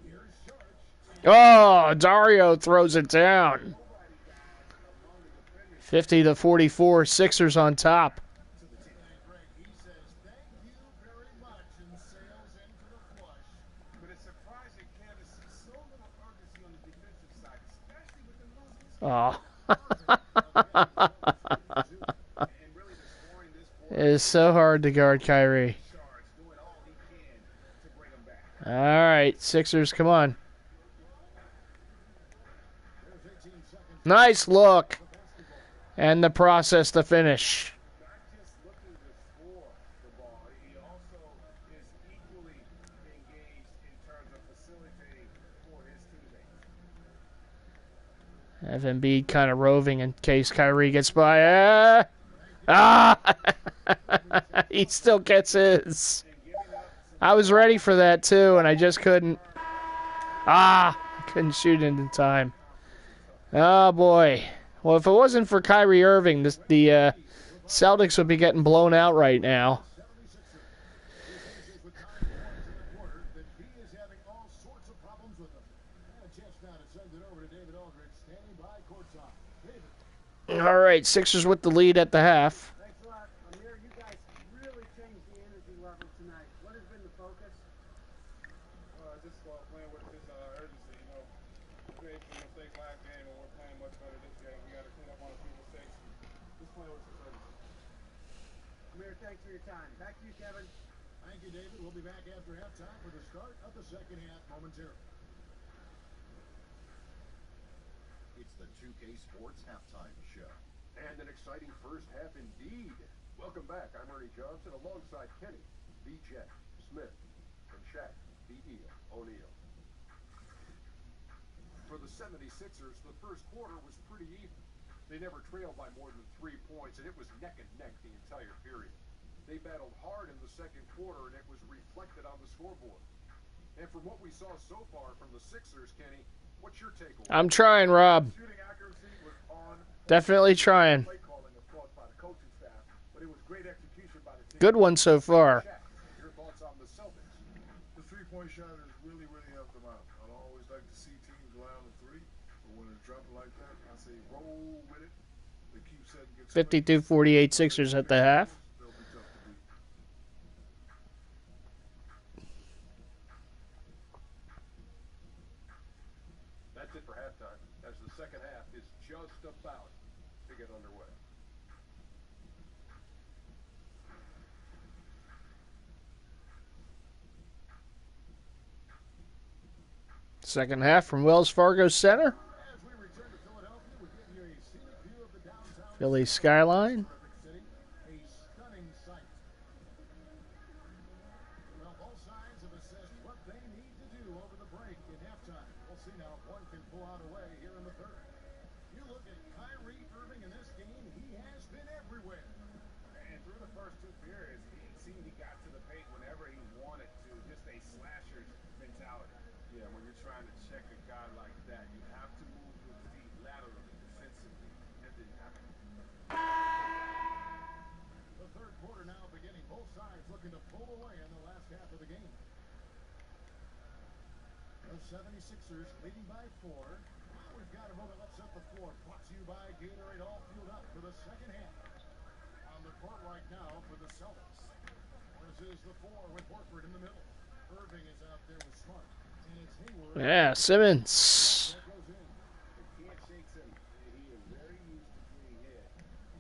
Here's Sharch. Oh, Dario throws it down. 50-44, Sixers on top. Greg, he says thank you very much and sails into the flush. But it's surprising Candace sees so little urgency on the defensive side, especially with them losing. Oh. And really the scoring this quarter, It is so hard to guard Kyrie. Shards doing all he can to bring him back. All right, Sixers, come on. There's 18 seconds. Nice look. And the process to finish. Not just looking to score the ball, he also is equally engaged in terms of facilitating for his teammates. Have Embiid kind of roving in case Kyrie gets by. He still gets his. I was ready for that too, and I just couldn't. Couldn't shoot it in time. Oh boy. Well, if it wasn't for Kyrie Irving, the Celtics would be getting blown out right now. With 9 points in the quarter, that he is having all sorts of problems with them. And a chance now to send it over to David Aldridge, standing by courtside. David. All right, Sixers with the lead at the half. Thanks a lot. Amir, you guys really changed the energy level tonight. What has been the focus? Just playing with this urgency, we made some mistakes last game, and we're playing much better this game. We got to clean up on a few mistakes. Just playing with some urgency. Amir, thanks for your time. Back to you, Kevin. Thank you, David. We'll be back after halftime for the start of the second half momentarily. It's the 2K Sports Halftime Show. And an exciting first half indeed. Welcome back. I'm Ernie Johnson alongside Kenny, B-Jet, Smith, and Shaq, B.E. O'Neal. For the 76ers, the first quarter was pretty even. They never trailed by more than 3 points, and it was neck and neck the entire period. They battled hard in the second quarter, and it was reflected on the scoreboard. And from what we saw so far from the Sixers, Kenny, what's your take on it? I'm trying, Rob. Shooting accuracy was on. Definitely trying. Play calling, of course, by the coaching staff, but it was great execution by the team. Good one so far. Shaq, your thoughts on the Celtics? The three-point shot has really, really helped them out. I'd always like to see teams go out on three, but when they're dropping like that, I say roll with it. They keep setting, get 52-48 Sixers at the half. They'll be tough to beat. That's it for halftime, as the second half is just about to get underway. Second half from Wells Fargo Center. As we return to Philadelphia, we give you a scenic view of the downtown Philly skyline. city, a stunning sight. Well, both sides have assessed what they need to do over the break in halftime. We'll see now if one can pull out a way here in the third. You look at Kyrie Irving in this game, he has been everywhere. And through the first two periods, it seemed he got to the paint whenever he wanted to. Just a slasher's mentality. Yeah, when you're trying to check a guy like that, you have to move your feet laterally, defensively. That didn't happen. The third quarter now beginning. Both sides looking to pull away in the last half of the game. The 76ers leading by 4. We've got a moment. Let's set the floor. Brought to you by Gatorade, all fueled up for the second half. On the court right now for the Celtics. This is the 4 with Horford in the middle. Irving is out there with Smart. And it's Hayward. Yeah, Simmons. That goes in. The kid shakes him. He is very used to being hit.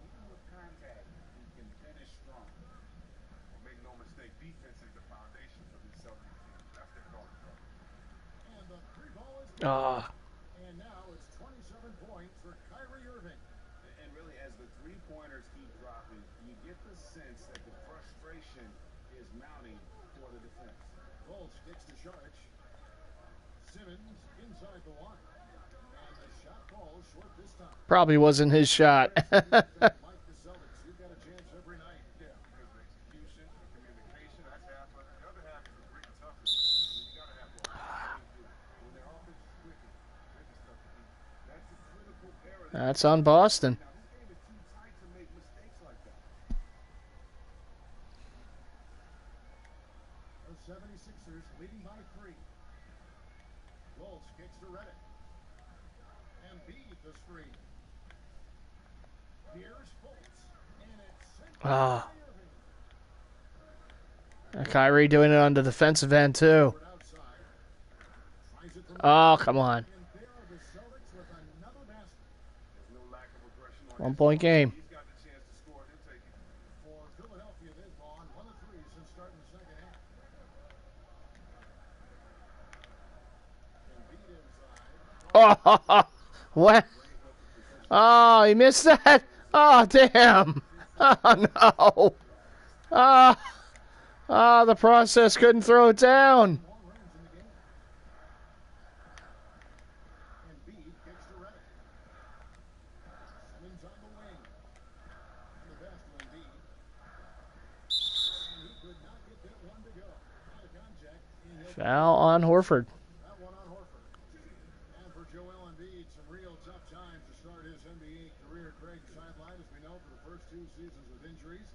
Even with contact, he can finish strong. Well, make no mistake, defense is the foundation for these Celtics teams. That's their calling card. And the 3 ball is Ah, And now it's 27 points for Kyrie Irving. And really, as the three-pointers keep dropping, you get the sense that the frustration is mounting for the defense. Ball sticks to Sharch. Simmons inside the line. And the shot falls short this time. probably wasn't his shot. Like the Celtics, you've got a chance every night. Yeah, because the execution, the communication, that's half of it. The other half is the grit and toughness. I mean, you got to have the when their offense is wicked, they're just tough to beat. That's a critical pair of That's on Boston. Now, this game is too tight to make mistakes like that. The 76ers leading by 3. Walsh kicks to Reddick. And beat the screen. Here's Fultz. And it's sent Ah. by Irving. Kyrie doing it on the defensive end, too. Outside. Tries it from Oh, come on. And there are the Celtics with another basket. There's no lack of aggression on 1 his point part. game. He's got the chance to score. He'll take it. For Philadelphia, they've gone 1 of 3 since starting the second half. And beat inside. Oh, what? Oh, he missed that. Oh, damn. Oh, no. The process couldn't throw it down. Long range in the game. And Bede kicks to Reddick. Simmons on the wing. And the pass to Embiid. And he could not get that one to go. Out of contact. And he'll Foul on Horford. that one on Horford. And for Joel Embiid, some real tough times to start his NBA career. Craig sidelined, as we know, for the first 2 seasons with injuries.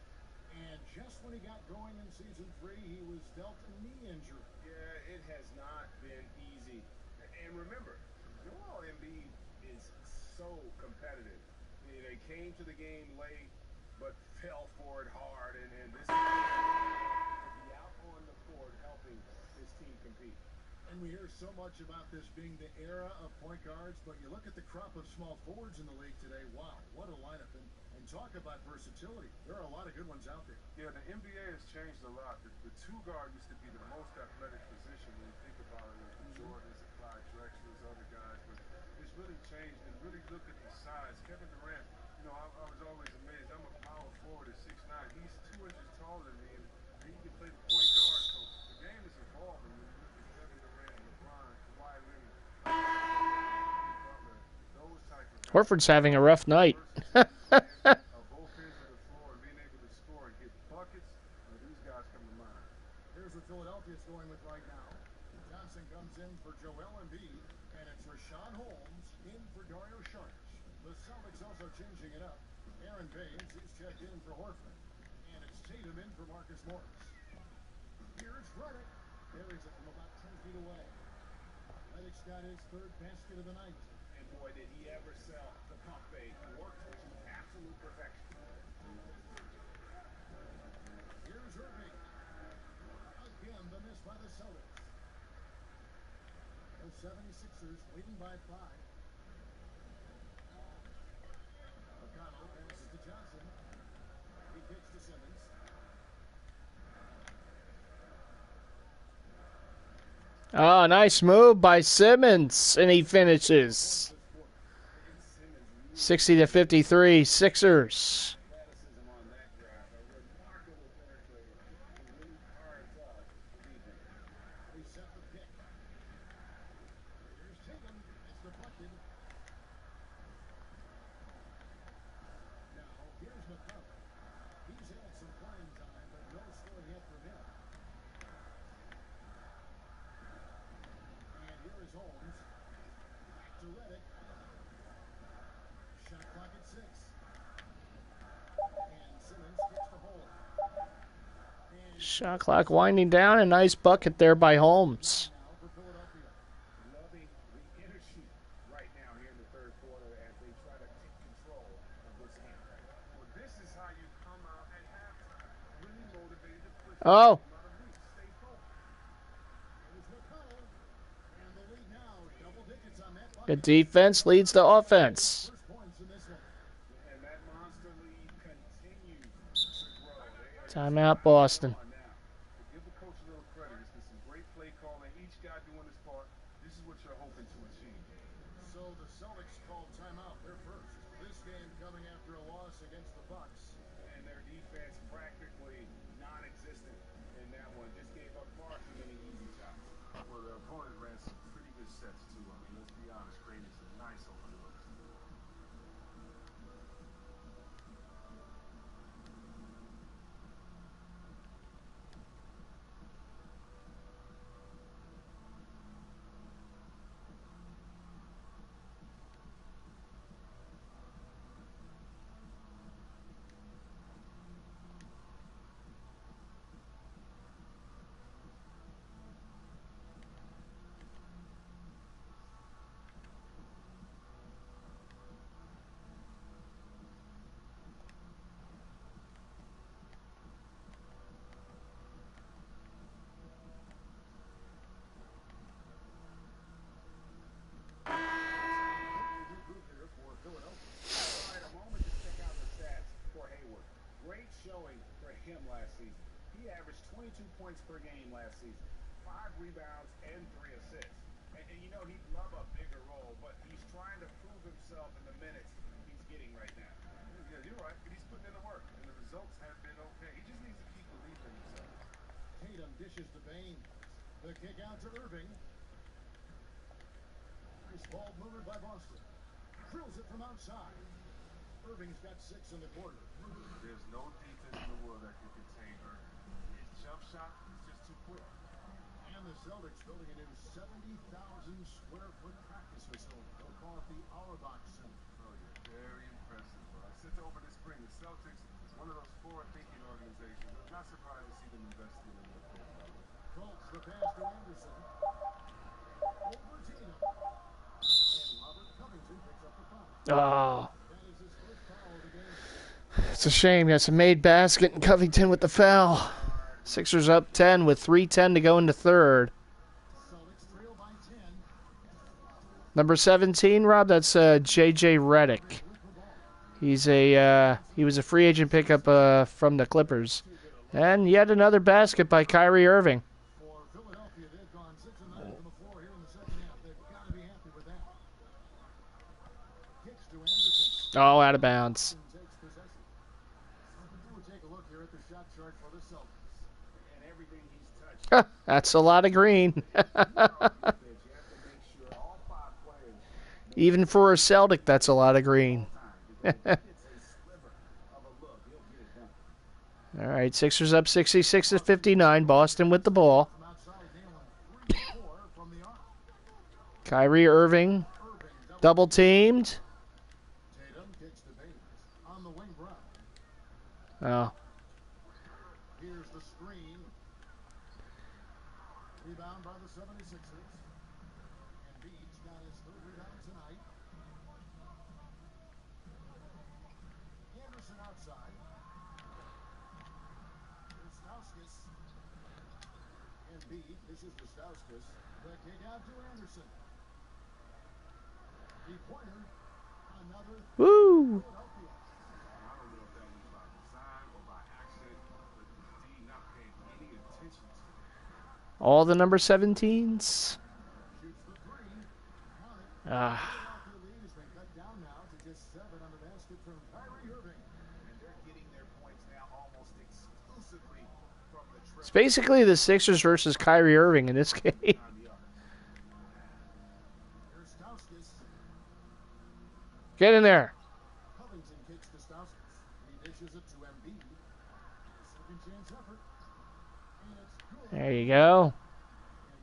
And just when he got going in season 3, he was dealt a knee injury. Yeah, it has not been easy. And remember, Joel Embiid is so competitive. They came to the game late, but fell for it hard. And this is to be out on the court helping his team compete. And we hear so much about this being the era of point guards, but you look at the crop of small forwards in the league today. Wow, what a lineup. And talk about versatility. There are a lot of good ones out there. Yeah, the NBA has changed a lot. The 2 guard used to be the most athletic position when you think about it. The Jordans, the Clyde Drexlers, other guys. But it's really changed. And really look at the size. Kevin Durant, I was always amazed. I'm a power forward at 6'9". He's 2 inches taller than me, and he can play the point guard. So the game is evolving. When you look at Kevin Durant, LeBron, Kawhi Leonard, Butler, those type of Horford's having a rough night. of both ends of the floor and being able to score and get buckets, Here's what Philadelphia's going with right now. Johnson comes in for Joel Embiid, and it's Rashawn Holmes in for Dario Saric. The Celtics also changing it up. Aaron Baines is checked in for Horford, and it's Tatum in for Marcus Morris. Here's Redick. Buries it from about 10 feet away. Redick's got his third basket of the night. And boy, did he ever sell the pump fake. Worked to absolute perfection. Here's Irving. Again, the miss by the Celtics. The 76ers leading by 5. McConnell passes to Johnson. He kicks to Simmons. Oh, nice move by Simmons, and he finishes. 60-53, Sixers. Athleticism on that drive. A remarkable penetrator. He really carves up the defense. They set the pick. Here's Tatum. It's deflected. Now, here's McConnell. He's had some playing time, but no score yet for him. And here is Holmes. Back to Redick. Shot clock at 6. And Simmons kicks the hole. And Shot clock winding down. A nice bucket there by Holmes. now for Philadelphia. Loving the energy right now here in the third quarter as they try to take control of this game. Well, this is how you come out at halftime. Really motivated to push Oh, Stay focused. Here's McConnell. And the lead now, double digits on that bucket. good defense leads to offense. First points in this one. And that monster lead continues to grow. They are Timeout, Boston. On now. To give the coach a little credit, it's been some great play calling. Each guy doing his part. This is what you're hoping to achieve. So the Celtics called timeout. They're first. This game coming after a loss against the Bucks. and their defense practically non-existent in that one. Just gave up far too many easy shots. Well, the opponent ran some pretty good sets, too. I mean, let's be honest, created some nice open looks. All right, a moment to check out the stats for Hayward. Great showing for him last season. He averaged 22 points per game last season, 5 rebounds and 3 assists. And you know, he'd love a bigger role, but he's trying to prove himself in the minutes he's getting right now. Yeah, you're right. He's putting in the work, and the results have been okay. He just needs to keep believing in himself. Tatum dishes to Baines. The kick out to Irving. Nice ball movement by Boston. Drills it from outside. Irving's got 6 in the quarter. There's no defense in the world that can contain her. His jump shot is just too quick. And the Celtics building a new 70,000 square foot practice facility. They'll call it the Auerbach Center. Oh, yeah, very impressive. Since over this spring, the Celtics, one of those forward-thinking organizations. I'm not surprised to see them investing in their profile. Colts the pass to Anderson. Over Tatum. And Robert Covington picks up the foul. Oh, That is his first foul of the game. it's a shame. That's a made basket, and Covington with the foul. Sixers up 10 with 3:10 to go in the third. Celtics trail by 10. Number 17, Rob, that's J.J. Redick. He was a free agent pickup from the Clippers. And yet another basket by Kyrie Irving. For Philadelphia, they've gone 6 of 9 from the floor here in the second half. They've got to be happy with that. Kicks to Anderson. Oh, out of bounds. Takes possession. We'll take a look here at the shot chart for the Celtics. And everything he's touched, That's a lot of green. you have to make sure all 5 players Even for a Celtic, that's a lot of green. time. Because if it's a sliver of a look, he'll get it done. All right, Sixers up 66-59. Boston with the ball. From outside, nailing 3-4 from the arc. Kyrie Irving double teamed. Tatum kicks to Baines. On the wing, Brown. Oh, Here's the screen. Rebound by the 76ers. And Beach got his third rebound tonight. Anderson outside. Here's Stauskas. And Beach, this is the Stauskas. The kick out to Anderson. Pointer. Another woo! Philadelphia. I don't know if that was by design or by accident, but D not paying any attention to it. All the number 17s. Shoots the three. Count it. Ah, Philadelphia lead has been cut down now to just 7 on the basket from Kyrie Irving. And they're getting their points now almost exclusively from the triple. it's basically the Sixers versus Kyrie Irving in this game. Here's Stauskas. Get in there. Covington kicks to Stauskas. He dishes it to Embiid. Second chance effort. And it's good. There you go.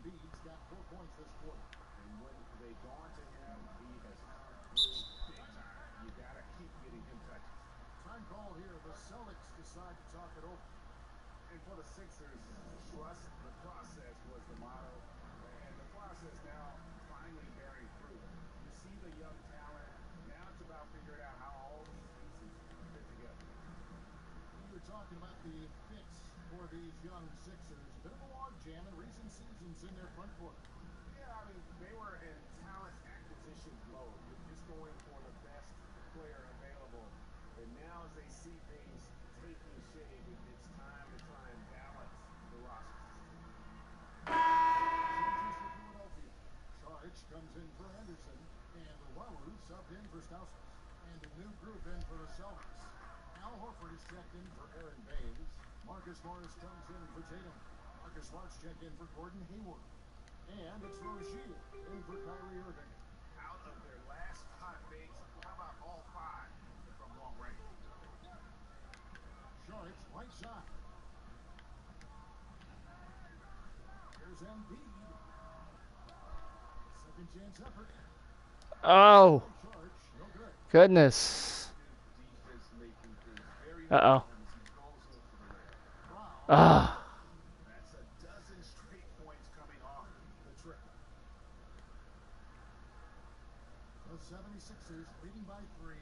Embiid's got 4 points this quarter. And when they've gone to him, he has come through big time. You gotta keep getting him touches. Time call here. The Celtics decide to talk it over. And for the Sixers, trust the process was the motto. And the process now finally bearing fruit. You see the young talent. Now it's about figuring out how all these pieces fit together. We were talking about the fits for these young Sixers. A bit of a log jam in recent seasons in their front court. Yeah, I mean, they were in talent acquisition mode. They're just going for the best player available. And now as they see things taking shape, it's time to try and balance the roster. Changes for Philadelphia. Sarge comes in for Henderson. And Walu subbed in for Stauskas. And a new group in for the Celtics. Al Horford is checked in for Aaron Baines. Marcus Morris comes in for Tatum. Marcus Smart's checked in for Gordon Hayward. And it's Rozier in for Kyrie Irving. Out of their last 5 bigs, how about all 5 from long range? Sharks right side. Here's Embiid. Second chance effort. Oh, Charge, no good. goodness. Defense making things very Uh-oh. hard as he goes in for the layup. Brown, Ah, That's a dozen straight points coming off the trick. The 76ers leading by 3.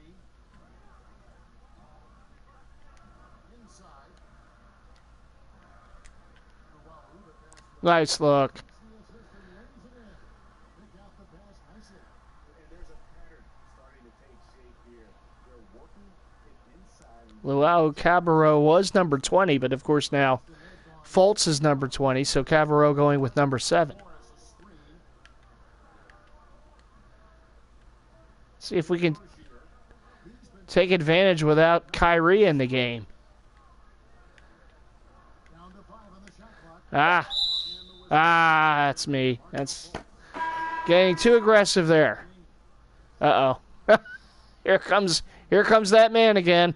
Inside. For Walu, the pass to nice look. the assist and lays it in. Pick out the pass nicely. And there's a pattern starting to take shape here. They're working it inside. Luau Cabarro was number 20, but of course now Fultz is number 20, so Cabarro going with number 7. Morris a screen. See if we can Rozier. He's been take advantage without Kyrie in the game. down to 5 on the shot clock. Ah, that's me. That's getting too aggressive there. Uh-oh. Here comes that man again.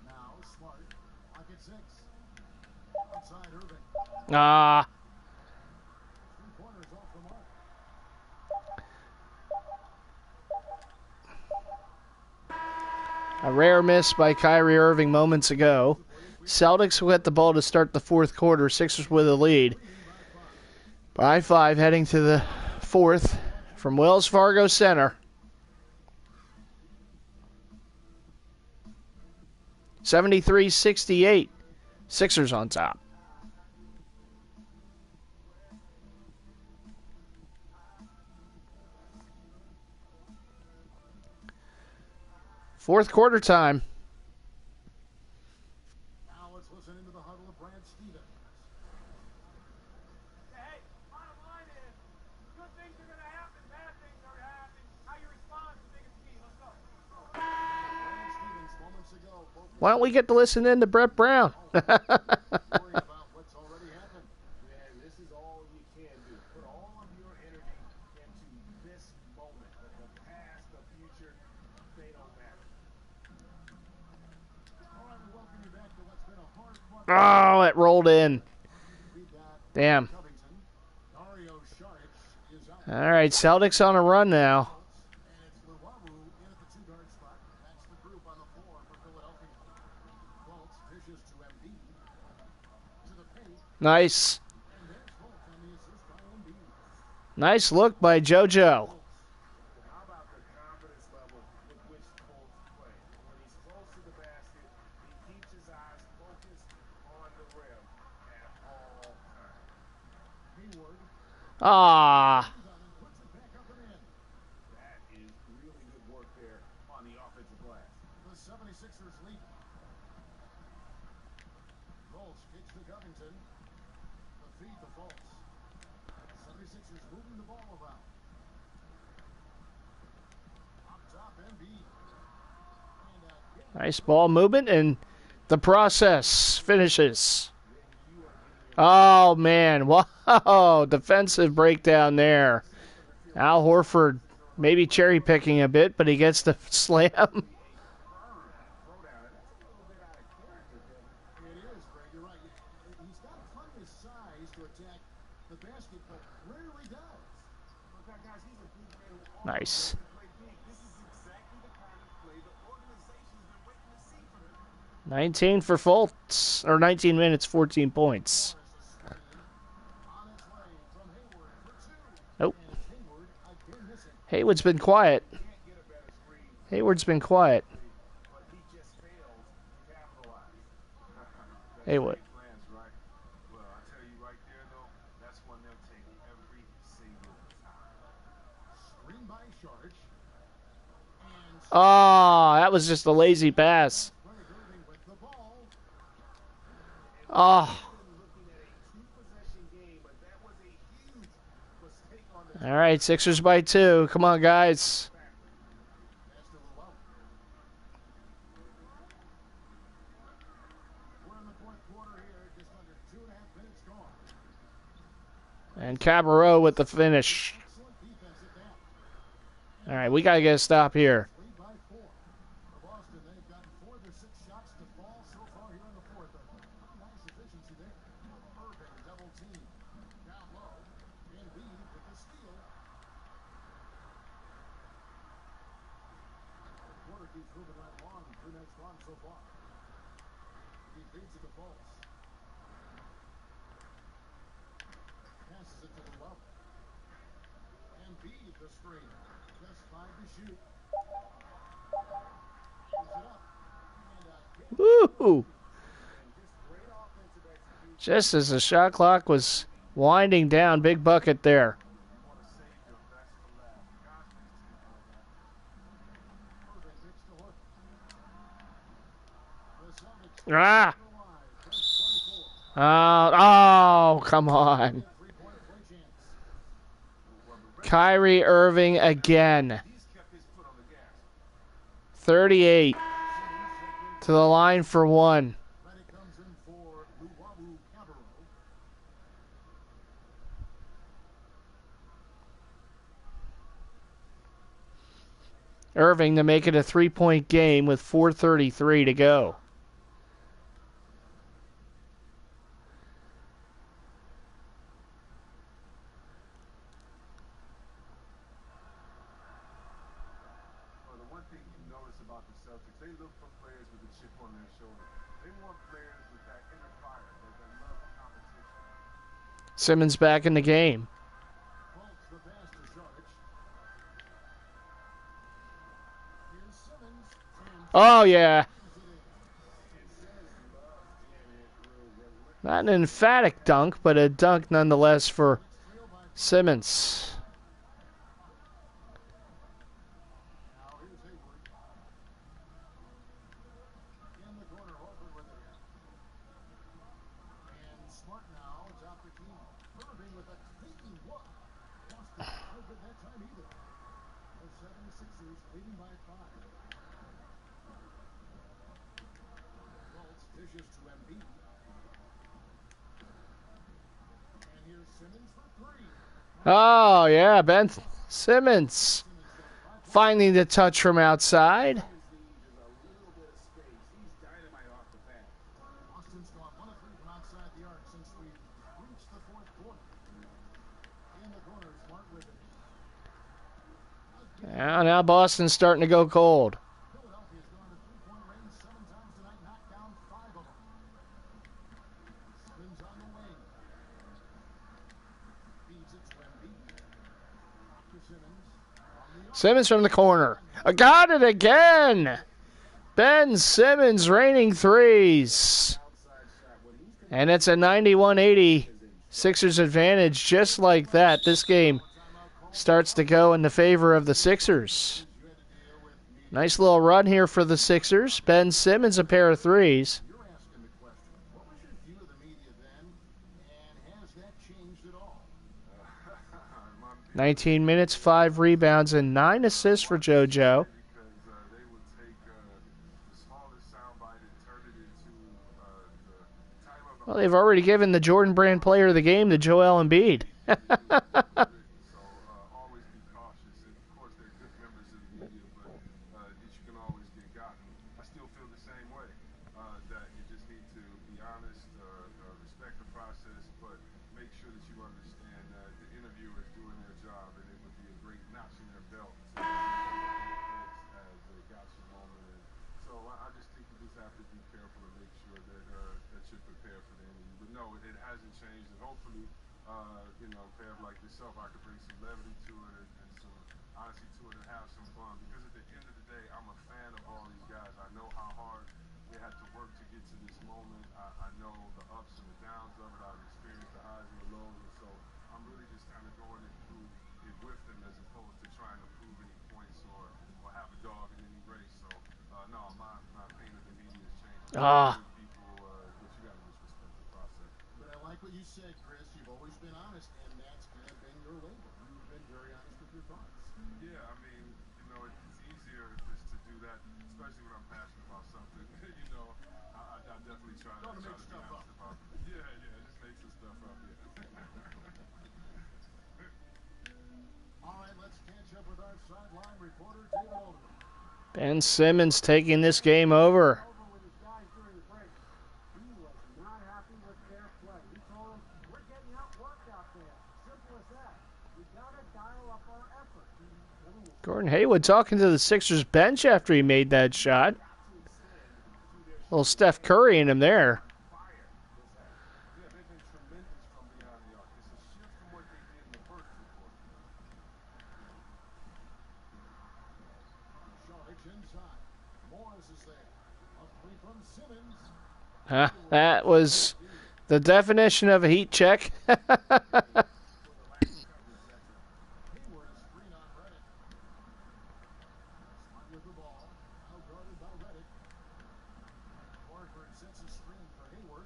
Now Smart. Pocket 6. Outside Irving. Ah, 3 pointers off the mark. a rare miss by Kyrie Irving moments ago. Celtics will get the ball to start the fourth quarter. Sixers with a lead. By 5 heading to the fourth from Wells Fargo Center. 73-68. Sixers on top. Fourth quarter time. Now let's listen into the huddle of Brad Stevens. Hey, bottom line is, good things are going to happen, bad things are going to happen. How you respond is the biggest key. Let's go. Brad Stevens moments ago, both Why don't we get to listen in to Brett Brown? Worry about what's already happened. Man, this is all you can do. Put all of your energy into this moment. The past, the future, they don't matter. All right, we welcome you back to what's been a hard-fought Oh, it rolled in. We got Damn. Covington. Dario Saric is out. All right, Celtics on a run now. And it's Luwawu in at the two-guard spot. That's the group on the floor for Philadelphia. Fultz dishes to Embiid. To the paint. Nice. And there's Fultz on the assist by Embiid. Nice look by JoJo. How about the confidence level with which Colts play? When he's close to the basket, he keeps his eyes focused on the rim at all times. Hayward Ah. puts it back up and in. That is really good work there on the offensive glass. The 76ers lead. Fultz kicks to Covington. The feed to Fultz. 76ers moving the ball around. Up top, Embiid. And Nice ball movement, and the process finishes. Oh, man. Wow. Defensive breakdown there. Al Horford maybe cherry picking a bit, but he gets the slam. Throwdown, that's a little bit out of character, Kevin. it is, Greg. You're right. He's got plenty of size to attack the basket, but rarely does. Look, guys, he's a big man who always Nice. play big. This is exactly the kind of play the organization's been waiting to see from him. 19 for Fultz, or 19 minutes, 14 points. On its way from Hayward for two. Nope. And Hayward again missing. Hayward's been quiet. Can't get a better screen, Hayward's been quiet. but he just fails to capitalize. Haywood. Plans, right? Well, I tell you right there, though, that's one they'll take every single time. Screen by Saric. And Oh, that was just a lazy pass. Greg Irving with the ball. Oh. Looking at a two-possession game, but that was a huge mistake on the All right, Sixers by 2. Come on, guys. Pass to Luwawu. We're in the fourth quarter here, just under 2.5 minutes gone. And Cabarrot with the finish. Excellent defense at that. All right, we got to get a stop here. Lead by 4. For Boston, they've gotten 4 of their 6 shots to fall so far here in the fourth. Nice efficiency there. Irving double team. Down low. Embiid with the steal. The quarter keeps moving right along. 2 minutes gone so far. He feeds it to Fultz. Passes it to Luwawu. Embiid the screen. Just 5 to shoot. Gives it up. And Woo! Just as the shot clock was winding down, big bucket there. Irving picks to Horford. The Celtics Ah! plus 24. Oh, come on. 3-point play chance. Kyrie Irving again. 38 to the line for 1. Ready comes in for Luwawu Cabarrot. Irving to make it a 3-point game with 4:33 to go. Well, the one thing you notice about the Celtics, they look for players with a chip on their shoulder. They want players with that inner fire, that love of competition. Simmons back in the game. Fultz the pass to Saric. Here's Simmons. And Oh, yeah. gives it in. Not an emphatic dunk, but a dunk nonetheless for Simmons. Now here's Hayward. In the corner, Horford with it. And Smart now, top the key. Irving with a taking look. Boston no good that time either. The 76ers leading by 5. dishes to Embiid. And here's Simmons for three. Oh, yeah, Ben Simmons finding the touch from outside. Needs is a little bit of space. He's dynamite off the bat. Boston's gone 1 of 3 from outside the arc since we reached the fourth quarter. In the corner, Smart with it. Now Boston's starting to go cold. Philadelphia's gone to three-point range 7 times tonight, knocked down 5 of them. Simmons on the wing. Feeds it to Embiid. Off to Simmons. On the arc. Simmons from the corner. I got it again. Ben Simmons raining threes. And it's a 91-80 Sixers advantage. Just like that, this game starts to go in the favor of the Sixers. Nice little run here for the Sixers. Ben Simmons a pair of threes. You're asking the question, what was your view of the media then, and has that changed at all? 19 minutes, 5 rebounds, and 9 assists for JoJo. Because they would take the smallest soundbite and turn it into the time of the Well, they've already given the Jordan Brand Player of the Game to Joel Embiid. So always be cautious. And of course, they're good members of the media, but you can always get gotten. I still feel the same way. That you just need to be honest, respect the process, but make sure that you understand that the interviewer is doing their job, and it would be a great notch in their belt to as a gotcha moment. And so I just think you just have to be careful and make sure that you're prepared for the interview. But no, it hasn't changed, and hopefully, Fab like yourself, I could bring some levity to it and some honesty to it and have some fun. Because at the end of the day, I'm a fan of all these guys. I know how hard they had to work to get to this moment. I know the ups and the downs of it. I've experienced the highs and the lows, and so I'm really just kind of going through it with them as opposed to trying to prove any points or have a dog in any race. So no, my opinion of the media has changed. Ah. People, but you got to just respect the process. But I like what you said, Chris. You've always been honest, and that's kind of been your label. You've been very honest with your thoughts. Yeah, I mean, it's easier just to do that, especially when I'm passionate about something. I definitely try to Don't be make stuff honest about it. Yeah, just make some stuff up, All right, let's catch up with our sideline reporter, David Alderman. Ben Simmons taking this game over. Over with his guys during the break. He was not happy with their play. He told them, we're getting outworked out there. Simple as that. We got to dial up our effort. Gordon Hayward talking to the Sixers bench after he made that shot. Little Steph Curry in him there. Yeah, they've been tremendous from beyond the arc. It's a shift from what they did in the first report. Sharks inside. Morris is there. A three from Simmons. That was the definition of a heat check. Hayward is screen on Reddick. Smart with the ball. Out guarded by Reddick. Horford sets a screen for Hayward.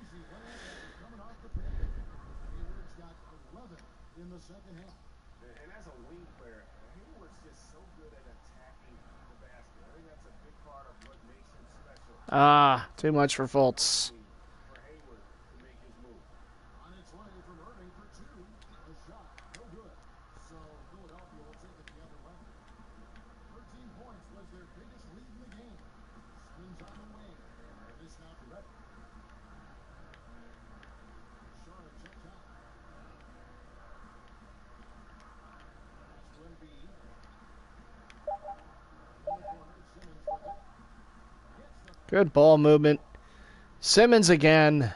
Easy layup after coming off the pick. Hayward's got 11 in the second half. And as a wing player, Hayward's just so good at attacking the basket. I think that's a big part of what makes him special. Too much for Fultz. For Hayward to make his move. On its way from Irving for two. A shot, no good. So Philadelphia will take it the other way. 13 points was their biggest lead in the game. Simmons on the wing. And this now to Reddick. Charlotte checks out. Pass to Embiid. In the corner, Simmons with it. Hits the Good ball movement. Simmons again. Yeah,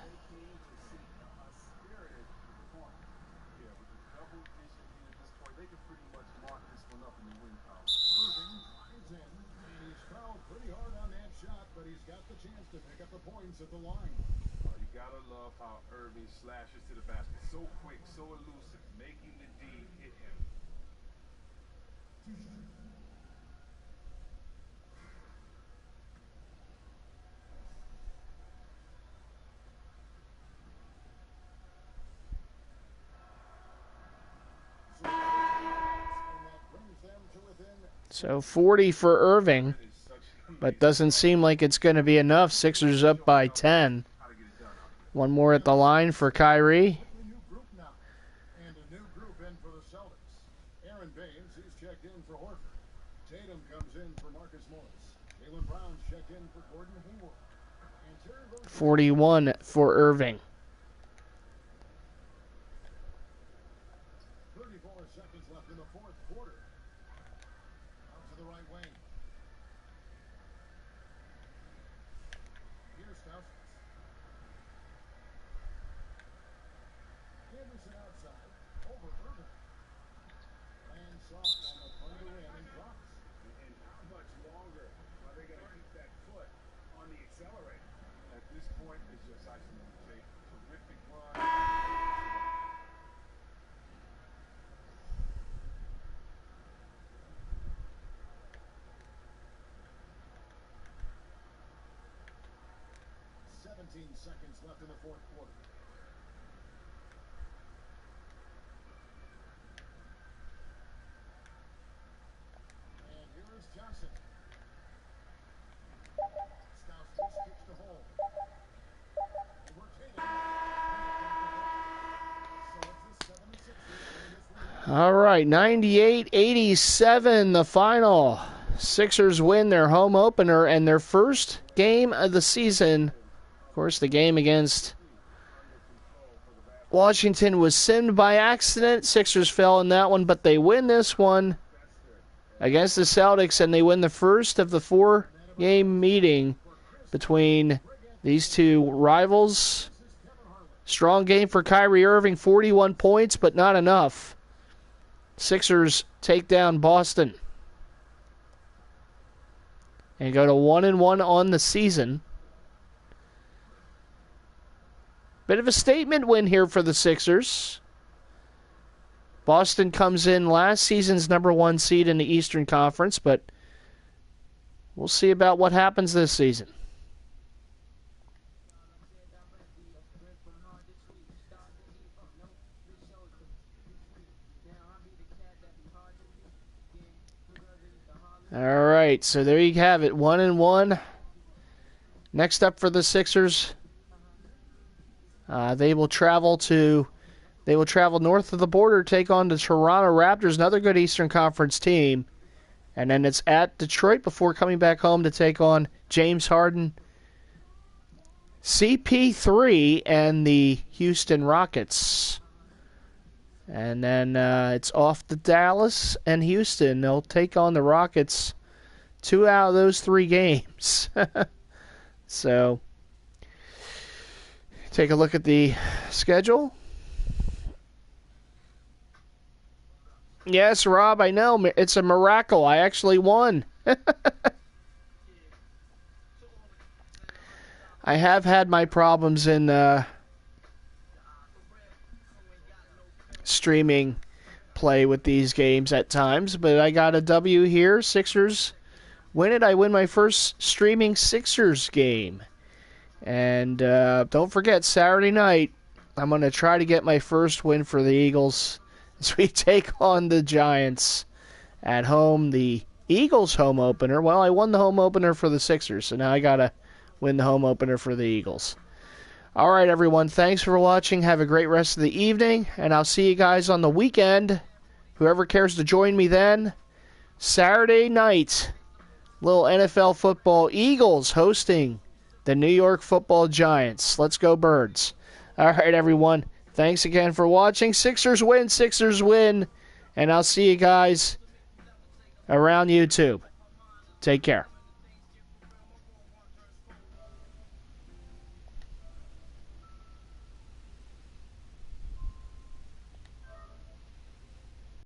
with the double digit lead at this point, they can pretty much mark this one up in the win column. Irving drives in, and he's fouled pretty hard on that shot, but he's got the chance to pick up the points at the line. You gotta love how Irving slashes to the basket. So quick, so elusive, making the D hit him. And that brings them to within So 40 for Irving. It's such an but doesn't seem like it's going to be enough. Sixers up by 10. One more at the line for Kyrie. A new group now. And a new group in for the Celtics. Aaron Baines, he's checked in for Horford. Tatum comes in for Marcus Morris. Jaylen Brown's checked in for Gordon Hayward. And Terry Rozier 41 for Irving. 34 seconds left in the fourth quarter. Out to the right wing. Here's Stauskas. Anderson outside. Over Irving. Land soft on the front of the rim and drops. And how much longer are they going to keep that foot on the accelerator? At this point, it's just icing on the cake. Terrific run. 17 seconds left in the fourth quarter. And here is Johnson. Stauskas kicks to hole. Over Tatum. So it's the 76ers in this one. All right, 98-87 the final. Sixers win their home opener and their first game of the season. Of course, the game against Washington was simmed by accident. Sixers fell in that one, but they win this one against the Celtics, and they win the first of the 4-game meeting between these two rivals. Strong game for Kyrie Irving, 41 points, but not enough. Sixers take down Boston and go to 1-1 on the season. Bit of a statement win here for the Sixers. Boston comes in last season's number 1 seed in the Eastern Conference, but we'll see about what happens this season. All right, so there you have it, 1-1. Next up for the Sixers, they will travel north of the border, take on the Toronto Raptors, another good Eastern Conference team, and then it's at Detroit before coming back home to take on James Harden, CP3, and the Houston Rockets. And then it's off to Dallas and Houston. They'll take on the Rockets 2 out of those 3 games. So, take a look at the schedule. Yes, Rob, I know. It's a miracle. I actually won. I have had my problems in streaming play with these games at times, but I got a W here. Sixers win it. I win my first streaming Sixers game. And don't forget, Saturday night, I'm going to try to get my first win for the Eagles as we take on the Giants at home. The Eagles home opener. Well, I won the home opener for the Sixers, so now I got to win the home opener for the Eagles. All right, everyone. Thanks for watching. Have a great rest of the evening, and I'll see you guys on the weekend. Whoever cares to join me then. Saturday night, little NFL football. Eagles hosting the New York Football Giants. Let's go, Birds. All right, everyone. Thanks again for watching. Sixers win. And I'll see you guys around YouTube. Take care.